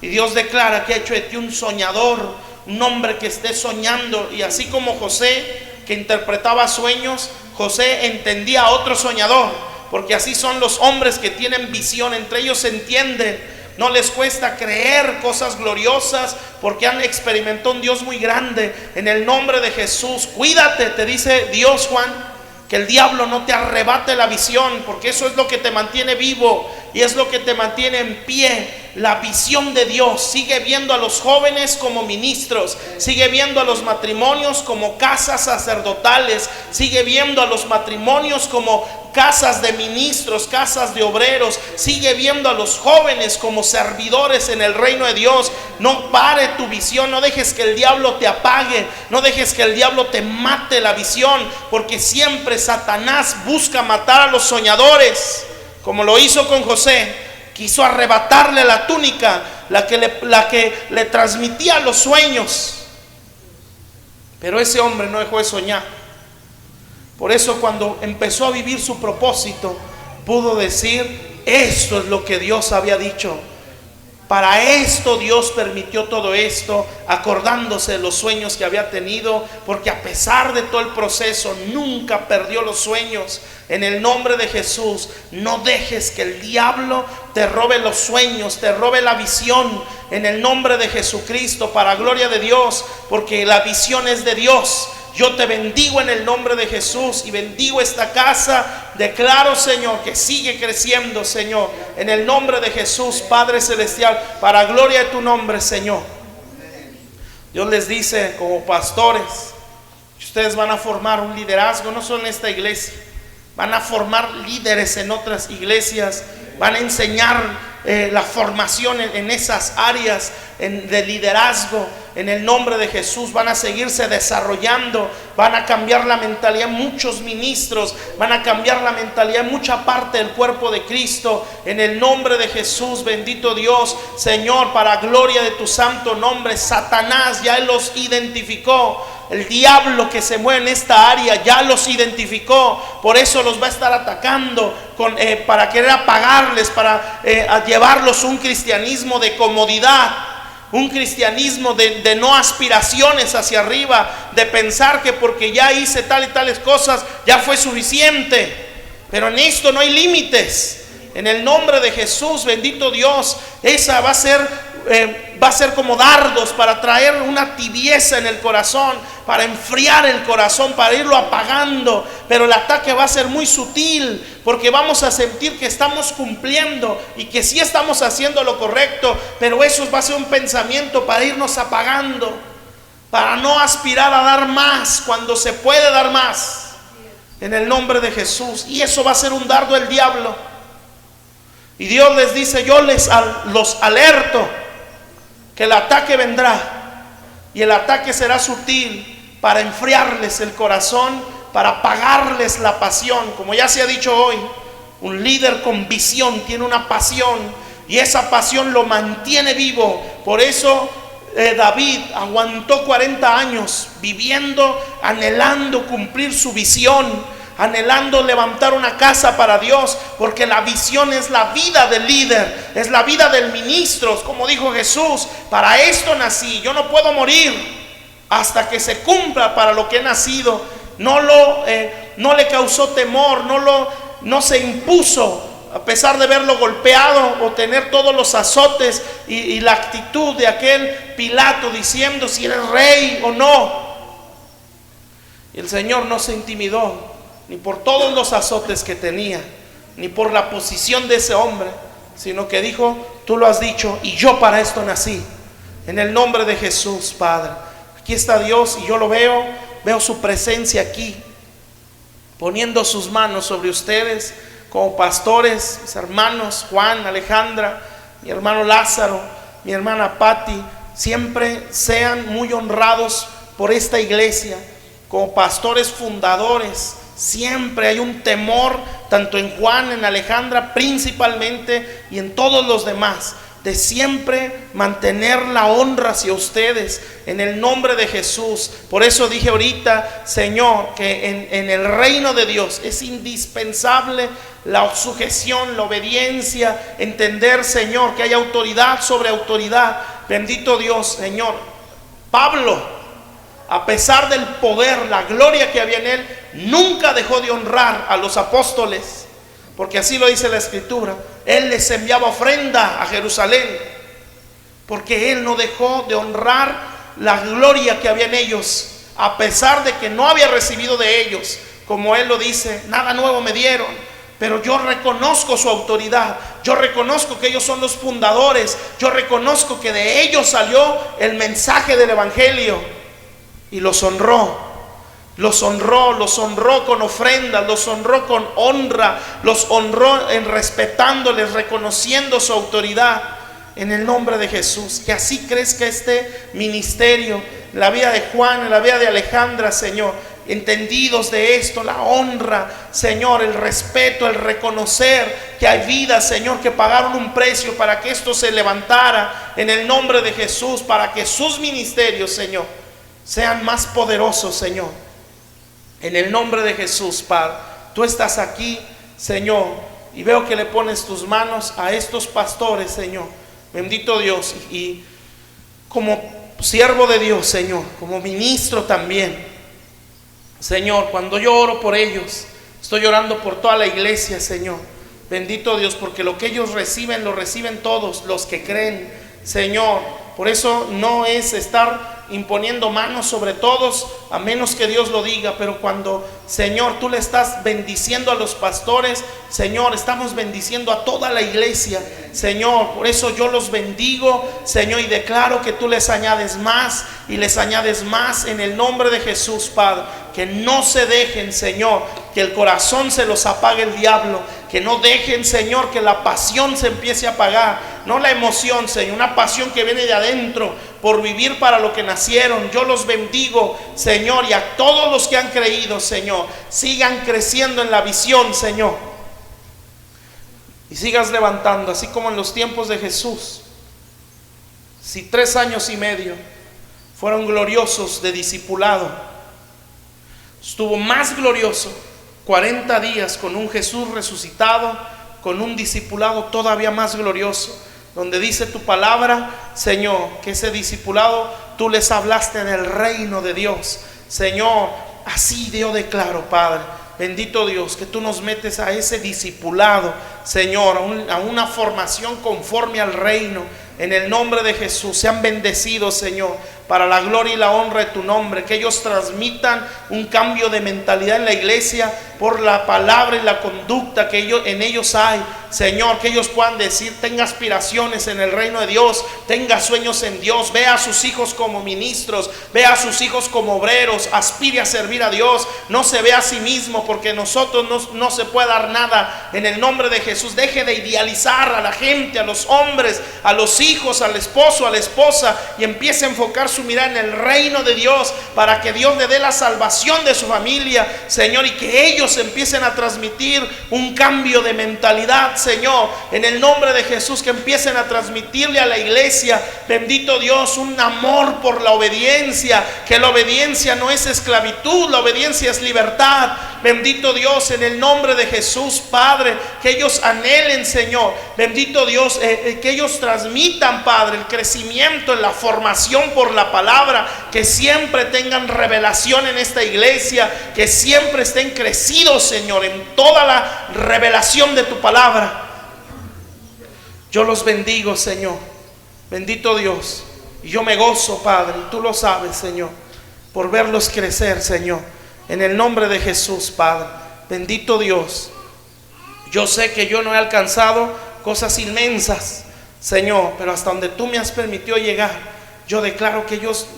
y Dios declara que ha hecho de ti un soñador, un hombre que esté soñando. Y así como José, que interpretaba sueños, José entendía a otro soñador, porque así son los hombres que tienen visión. Entre ellos se entienden, no les cuesta creer cosas gloriosas, porque han experimentado un Dios muy grande. En el nombre de Jesús, cuídate, te dice Dios, Juan, que el diablo no te arrebate la visión, porque eso es lo que te mantiene vivo y es lo que te mantiene en pie. La visión de Dios. Sigue viendo a los jóvenes como ministros, sigue viendo a los matrimonios como casas sacerdotales, sigue viendo a los matrimonios como como casas de ministros, casas de obreros. Sigue viendo a los jóvenes como servidores en el reino de Dios. No pare tu visión, no dejes que el diablo te apague, no dejes que el diablo te mate la visión, porque siempre Satanás busca matar a los soñadores, como lo hizo con José. Quiso arrebatarle la túnica, la que le transmitía los sueños. Pero ese hombre no dejó de soñar. Por eso cuando empezó a vivir su propósito, pudo decir: esto es lo que Dios había dicho. Para esto Dios permitió todo esto, acordándose de los sueños que había tenido, porque a pesar de todo el proceso, nunca perdió los sueños. En el nombre de Jesús, no dejes que el diablo te robe los sueños, te robe la visión. En el nombre de Jesucristo, para gloria de Dios, porque la visión es de Dios. Yo te bendigo en el nombre de Jesús y bendigo esta casa. Declaro, Señor, que sigue creciendo, Señor, en el nombre de Jesús, Padre Celestial, para gloria de tu nombre, Señor. Dios les dice como pastores que ustedes van a formar un liderazgo, no solo en esta iglesia, van a formar líderes en otras iglesias, van a enseñar la formación en esas áreas de liderazgo. En el nombre de Jesús van a seguirse desarrollando, van a cambiar la mentalidad de muchos ministros, van a cambiar la mentalidad de mucha parte del cuerpo de Cristo. En el nombre de Jesús, bendito Dios, Señor, para gloria de tu santo nombre. Satanás ya los identificó. El diablo que se mueve en esta área ya los identificó. Por eso los va a estar atacando para querer apagarles, para llevarlos a un cristianismo de comodidad, un cristianismo de no aspiraciones hacia arriba, de pensar que porque ya hice tal y tales cosas ya fue suficiente. Pero en esto no hay límites. En el nombre de Jesús, bendito Dios, esa va a ser como dardos para traer una tibieza en el corazón, para enfriar el corazón, para irlo apagando. Pero el ataque va a ser muy sutil, porque vamos a sentir que estamos cumpliendo y que sí estamos haciendo lo correcto, pero eso va a ser un pensamiento para irnos apagando, para no aspirar a dar más cuando se puede dar más, en el nombre de Jesús. Y eso va a ser un dardo del diablo. Y Dios les dice: yo los alerto que el ataque vendrá, y el ataque será sutil para enfriarles el corazón, para apagarles la pasión. Como ya se ha dicho hoy, un líder con visión tiene una pasión, y esa pasión lo mantiene vivo. Por eso David aguantó 40 años viviendo, anhelando cumplir su visión, anhelando levantar una casa para Dios, porque la visión es la vida del líder, es la vida del ministro. Como dijo Jesús: para esto nací, yo no puedo morir hasta que se cumpla para lo que he nacido. No le causó temor, no se impuso, a pesar de verlo golpeado o tener todos los azotes y la actitud de aquel Pilato diciendo si eres rey o no. Y el Señor no se intimidó ni por todos los azotes que tenía, ni por la posición de ese hombre, sino que dijo: tú lo has dicho y yo para esto nací. En el nombre de Jesús, Padre. Aquí está Dios y yo lo veo su presencia aquí, poniendo sus manos sobre ustedes como pastores, mis hermanos Juan, Alejandra, mi hermano Lázaro, mi hermana Patti. Siempre sean muy honrados por esta iglesia como pastores fundadores. Siempre hay un temor, tanto en Juan, en Alejandra principalmente, y en todos los demás, de siempre mantener la honra hacia ustedes, en el nombre de Jesús. Por eso dije ahorita, Señor, que en el reino de Dios es indispensable la sujeción, la obediencia, entender, Señor, que hay autoridad sobre autoridad. Bendito Dios, Señor. Pablo, a pesar del poder, la gloria que había en él, nunca dejó de honrar a los apóstoles, porque así lo dice la Escritura. Él les enviaba ofrenda a Jerusalén, porque él no dejó de honrar la gloria que había en ellos, a pesar de que no había recibido de ellos. Como él lo dice: nada nuevo me dieron, pero yo reconozco su autoridad, yo reconozco que ellos son los fundadores, yo reconozco que de ellos salió el mensaje del evangelio, y los honró. Los honró con ofrendas, los honró con honra, los honró en respetándoles, reconociendo su autoridad en el nombre de Jesús. Que así crezca este ministerio, la vida de Juan, la vida de Alejandra, Señor, entendidos de esto, la honra, Señor, el respeto, el reconocer que hay vidas, Señor, que pagaron un precio para que esto se levantara en el nombre de Jesús, para que sus ministerios, Señor, sean más poderosos, Señor. En el nombre de Jesús, Padre, tú estás aquí, Señor, y veo que le pones tus manos a estos pastores, Señor. Bendito Dios, y como siervo de Dios, Señor, como ministro también, Señor, cuando yo oro por ellos, estoy orando por toda la iglesia, Señor. Bendito Dios, porque lo que ellos reciben, lo reciben todos los que creen, Señor. Por eso no es estar imponiendo manos sobre todos, a menos que Dios lo diga. Pero cuando, Señor, tú le estás bendiciendo a los pastores, Señor, estamos bendiciendo a toda la iglesia, Señor. Por eso yo los bendigo, Señor, y declaro que tú les añades más y les añades más en el nombre de Jesús, Padre. Que no se dejen, Señor, que el corazón se los apague el diablo. Que no dejen, Señor, que la pasión se empiece a apagar. No la emoción, Señor, una pasión que viene de adentro por vivir para lo que nacieron. Yo los bendigo, Señor, y a todos los que han creído, Señor, sigan creciendo en la visión, Señor, y sigas levantando, así como en los tiempos de Jesús. Si 3 años y medio fueron gloriosos de discipulado, estuvo más glorioso 40 días con un Jesús resucitado, con un discipulado todavía más glorioso, donde dice tu palabra, Señor, que ese discipulado tú les hablaste en el reino de Dios. Señor, así yo declaro, Padre, bendito Dios, que tú nos metes a ese discipulado, Señor, a una formación conforme al reino. En el nombre de Jesús, sean bendecidos, Señor, para la gloria y la honra de tu nombre. Que ellos transmitan un cambio de mentalidad en la iglesia por la palabra y la conducta que en ellos hay, Señor. Que ellos puedan decir, tenga aspiraciones en el reino de Dios, tenga sueños en Dios, vea a sus hijos como ministros, vea a sus hijos como obreros, aspire a servir a Dios, no se vea a sí mismo, porque nosotros no se puede dar nada. En el nombre de Jesús, deje de idealizar a la gente, a los hombres, a los hijos, al esposo, a la esposa, y empiece a enfocar su mirada en el reino de Dios, para que Dios le dé la salvación de su familia, Señor, y que ellos empiecen a transmitir un cambio de mentalidad, Señor, en el nombre de Jesús. Que empiecen a transmitirle a la iglesia, bendito Dios, un amor por la obediencia, que la obediencia no es esclavitud, la obediencia es libertad. Bendito Dios, en el nombre de Jesús, Padre, que ellos anhelen, Señor, bendito Dios, que ellos transmitan, Padre, el crecimiento en la formación por la palabra, que siempre tengan revelación en esta iglesia, que siempre estén crecidos, Señor, en toda la revelación de tu palabra. Yo los bendigo, Señor, bendito Dios, y yo me gozo, Padre, y tú lo sabes, Señor, por verlos crecer, Señor, en el nombre de Jesús, Padre. Bendito Dios, yo sé que yo no he alcanzado cosas inmensas, Señor, pero hasta donde tú me has permitido llegar, yo declaro que ellos,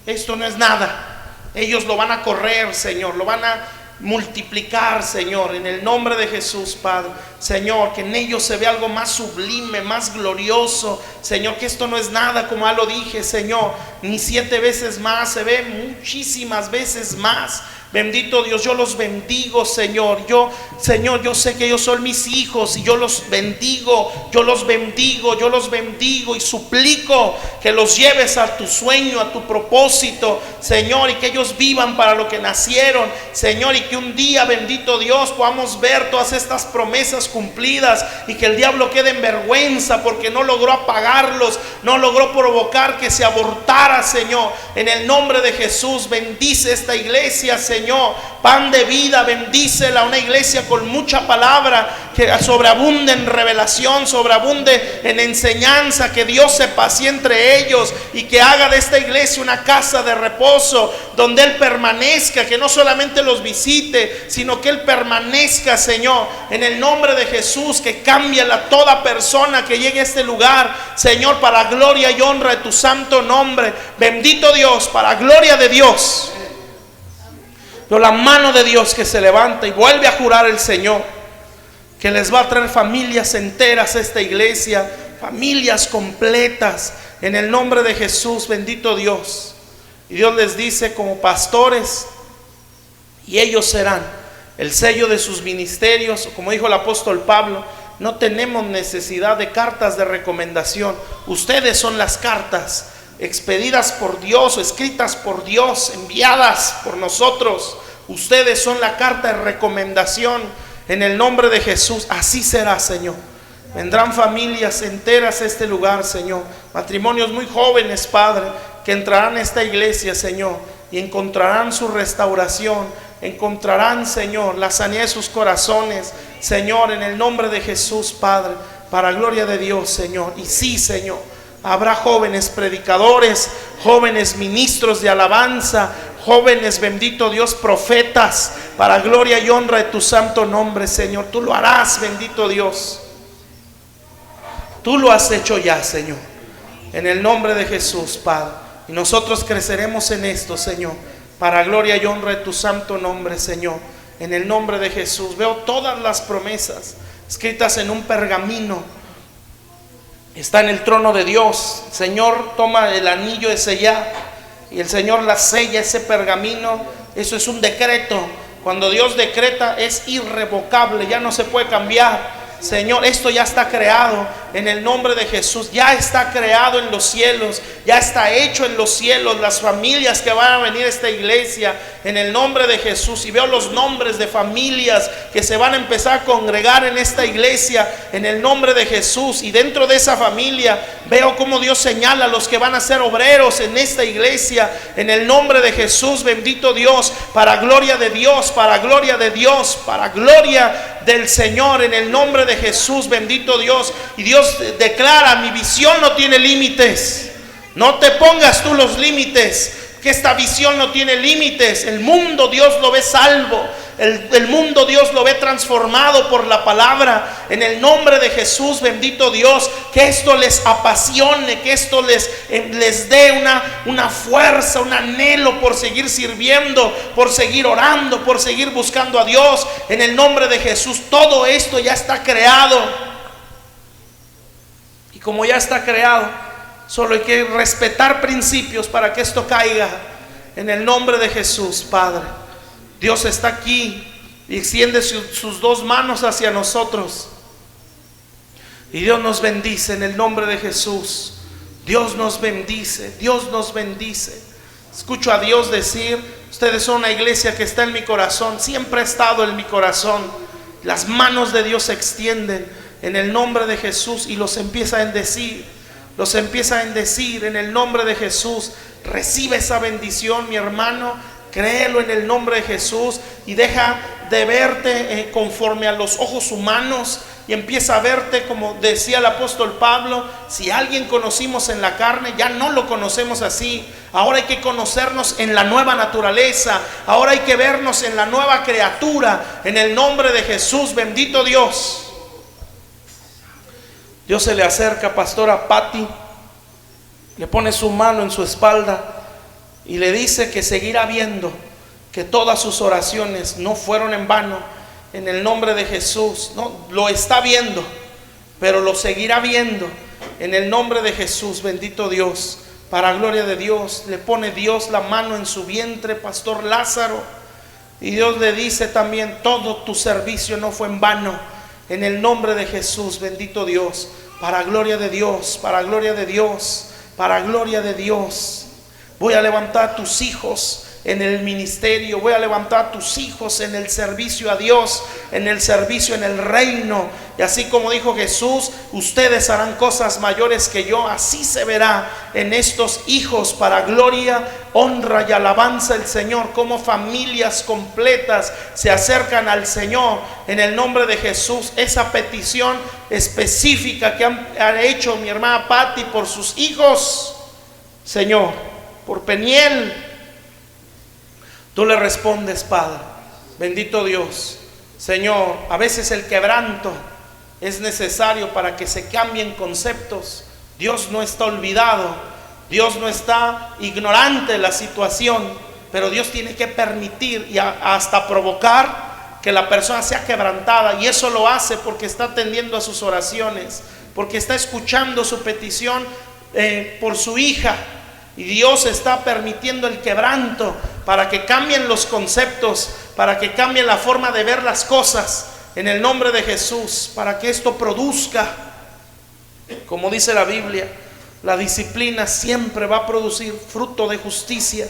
esto no es nada. Ellos lo van a correr, Señor, lo van a multiplicar, Señor, en el nombre de Jesús, Padre. Señor, que en ellos se ve algo más sublime, más glorioso, Señor, que esto no es nada, como ya lo dije, Señor, ni 7 veces más, se ve muchísimas veces más. Bendito Dios, yo los bendigo, Señor. Señor, yo sé que ellos son mis hijos y yo los bendigo, yo los bendigo, yo los bendigo y suplico que los lleves a tu sueño, a tu propósito, Señor, y que ellos vivan para lo que nacieron, Señor, y que un día, bendito Dios, podamos ver todas estas promesas cumplidas y que el diablo quede en vergüenza porque no logró apagarlos, no logró provocar que se abortara, Señor. En el nombre de Jesús, bendice esta iglesia, Señor. Pan de vida, bendícela, una iglesia con mucha palabra, que sobreabunde en revelación, sobreabunde en enseñanza, que Dios se pasee entre ellos y que haga de esta iglesia una casa de reposo donde Él permanezca, que no solamente los visite, sino que Él permanezca, Señor, en el nombre de Jesús. Que cambie a toda persona que llegue a este lugar, Señor, para gloria y honra de tu santo nombre. Bendito Dios, para gloria de Dios. Veo la mano de Dios que se levanta y vuelve a jurar el Señor que les va a traer familias enteras a esta iglesia, familias completas, en el nombre de Jesús, bendito Dios. Y Dios les dice como pastores, y ellos serán el sello de sus ministerios. Como dijo el apóstol Pablo, no tenemos necesidad de cartas de recomendación. Ustedes son las cartas expedidas por Dios, escritas por Dios, enviadas por nosotros. Ustedes son la carta de recomendación en el nombre de Jesús. Así será, Señor. Vendrán familias enteras a este lugar, Señor. Matrimonios muy jóvenes, Padre, que entrarán a esta iglesia, Señor, y encontrarán su restauración. Encontrarán, Señor, la sanidad de sus corazones, Señor, en el nombre de Jesús, Padre, para gloria de Dios, Señor. Y sí, Señor, habrá jóvenes predicadores, jóvenes ministros de alabanza, jóvenes, bendito Dios, profetas, para gloria y honra de tu santo nombre, Señor. Tú lo harás, bendito Dios. Tú lo has hecho ya, Señor, en el nombre de Jesús, Padre. Y nosotros creceremos en esto, Señor, para gloria y honra de tu santo nombre, Señor, en el nombre de Jesús. Veo todas las promesas escritas en un pergamino. Está en el trono de Dios. El Señor toma el anillo de sellar y el Señor la sella, ese pergamino. Eso es un decreto. Cuando Dios decreta es irrevocable, ya no se puede cambiar. Señor, esto ya está creado en el nombre de Jesús. Ya está creado en los cielos, ya está hecho en los cielos. Las familias que van a venir a esta iglesia en el nombre de Jesús. Y veo los nombres de familias que se van a empezar a congregar en esta iglesia en el nombre de Jesús. Y dentro de esa familia veo cómo Dios señala a los que van a ser obreros en esta iglesia en el nombre de Jesús, bendito Dios, para gloria de Dios, para gloria de Dios, para gloria del Señor, en el nombre de Jesús, bendito Dios. Y Dios declara: mi visión no tiene límites. No te pongas tú los límites, que esta visión no tiene límites. El mundo Dios lo ve salvo, el mundo Dios lo ve transformado por la palabra, en el nombre de Jesús, bendito Dios. Que esto les apasione, que esto les dé una fuerza, un anhelo por seguir sirviendo, por seguir orando, por seguir buscando a Dios, en el nombre de Jesús. Todo esto ya está creado, y como ya está creado, solo hay que respetar principios para que esto caiga en el nombre de Jesús, Padre. Dios está aquí y extiende sus dos manos hacia nosotros. Y Dios nos bendice en el nombre de Jesús. Dios nos bendice, Dios nos bendice. Escucho a Dios decir: ustedes son una iglesia que está en mi corazón, siempre ha estado en mi corazón. Las manos de Dios se extienden en el nombre de Jesús y los empieza a bendecir. Los empieza a bendecir en el nombre de Jesús. Recibe esa bendición, mi hermano. Créelo en el nombre de Jesús y deja de verte conforme a los ojos humanos y empieza a verte como decía el apóstol Pablo: si a alguien conocimos en la carne, ya no lo conocemos así. Ahora hay que conocernos en la nueva naturaleza. Ahora hay que vernos en la nueva criatura, en el nombre de Jesús, bendito Dios. Dios se le acerca a pastora Patti, le pone su mano en su espalda y le dice que seguirá viendo que todas sus oraciones no fueron en vano, en el nombre de Jesús. No, lo está viendo, pero lo seguirá viendo en el nombre de Jesús, bendito Dios, para gloria de Dios. Le pone Dios la mano en su vientre, pastor Lázaro, y Dios le dice también: todo tu servicio no fue en vano, en el nombre de Jesús, bendito Dios, para gloria de Dios, para gloria de Dios, para gloria de Dios. Voy a levantar a tus hijos en el ministerio, voy a levantar a tus hijos en el servicio a Dios, en el servicio en el reino. Y así como dijo Jesús: ustedes harán cosas mayores que yo. Así se verá en estos hijos, para gloria, honra y alabanza del Señor. Como familias completas se acercan al Señor en el nombre de Jesús. Esa petición específica que ha hecho mi hermana Patti por sus hijos, Señor, por Peniel, tú le respondes, Padre, bendito Dios. Señor, a veces el quebranto es necesario para que se cambien conceptos. Dios no está olvidado, Dios no está ignorante de la situación. pero Dios tiene que permitir y hasta provocar que la persona sea quebrantada, y eso lo hace porque está atendiendo a sus oraciones, porque está escuchando su petición por su hija, y Dios está permitiendo el quebranto para que cambien los conceptos, para que cambien la forma de ver las cosas en el nombre de Jesús, para que esto produzca, como dice la Biblia, la disciplina siempre va a producir fruto de justicia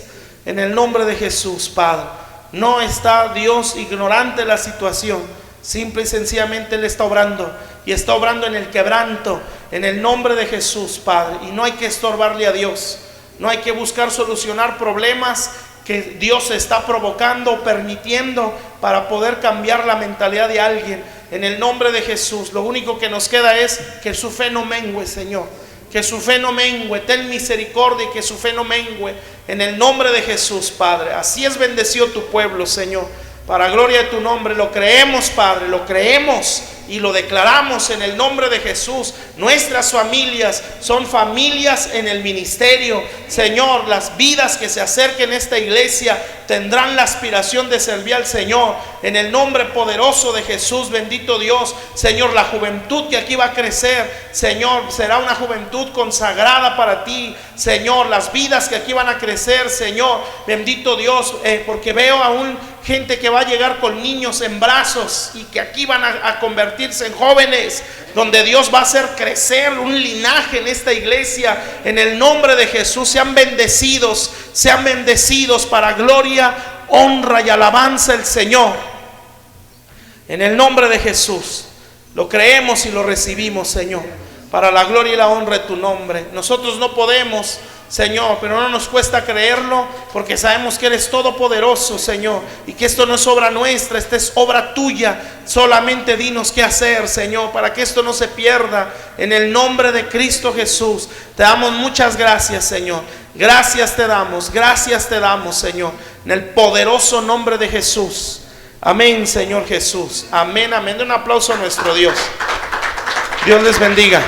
en el nombre de Jesús, Padre. No está Dios ignorante de la situación, simple y sencillamente Él está obrando, y está obrando en el quebranto en el nombre de Jesús, Padre. Y no hay que estorbarle a Dios, no hay que buscar solucionar problemas que Dios está provocando o permitiendo para poder cambiar la mentalidad de alguien en el nombre de Jesús. Lo único que nos queda es que su fe no mengue, Señor, que su fe no mengue. Ten misericordia y que su fe no mengue en el nombre de Jesús, Padre. Así es bendecido tu pueblo, Señor, para gloria de tu nombre. Lo creemos, Padre, lo creemos y lo declaramos en el nombre de Jesús. Nuestras familias son familias en el ministerio, Señor. Las vidas que se acerquen a esta iglesia tendrán la aspiración de servir al Señor en el nombre poderoso de Jesús. Bendito Dios, Señor. La juventud que aquí va a crecer, Señor, será una juventud consagrada para ti, Señor. Las vidas que aquí van a crecer, Señor, bendito Dios, porque veo aún gente que va a llegar con niños en brazos y que aquí van a convertirse en jóvenes, donde Dios va a hacer crecer un linaje en esta iglesia en el nombre de Jesús. Sean bendecidos para gloria, honra y alabanza del Señor en el nombre de Jesús. Lo creemos y lo recibimos, Señor, para la gloria y la honra de tu nombre. Nosotros no podemos, Señor, pero no nos cuesta creerlo, porque sabemos que eres todopoderoso, Señor, y que esto no es obra nuestra, esta es obra tuya. Solamente dinos qué hacer, Señor, para que esto no se pierda en el nombre de Cristo Jesús. Te damos muchas gracias, Señor. Gracias te damos, Señor, en el poderoso nombre de Jesús. Amén, Señor Jesús. Amén, amén. Un aplauso a nuestro Dios. Dios les bendiga.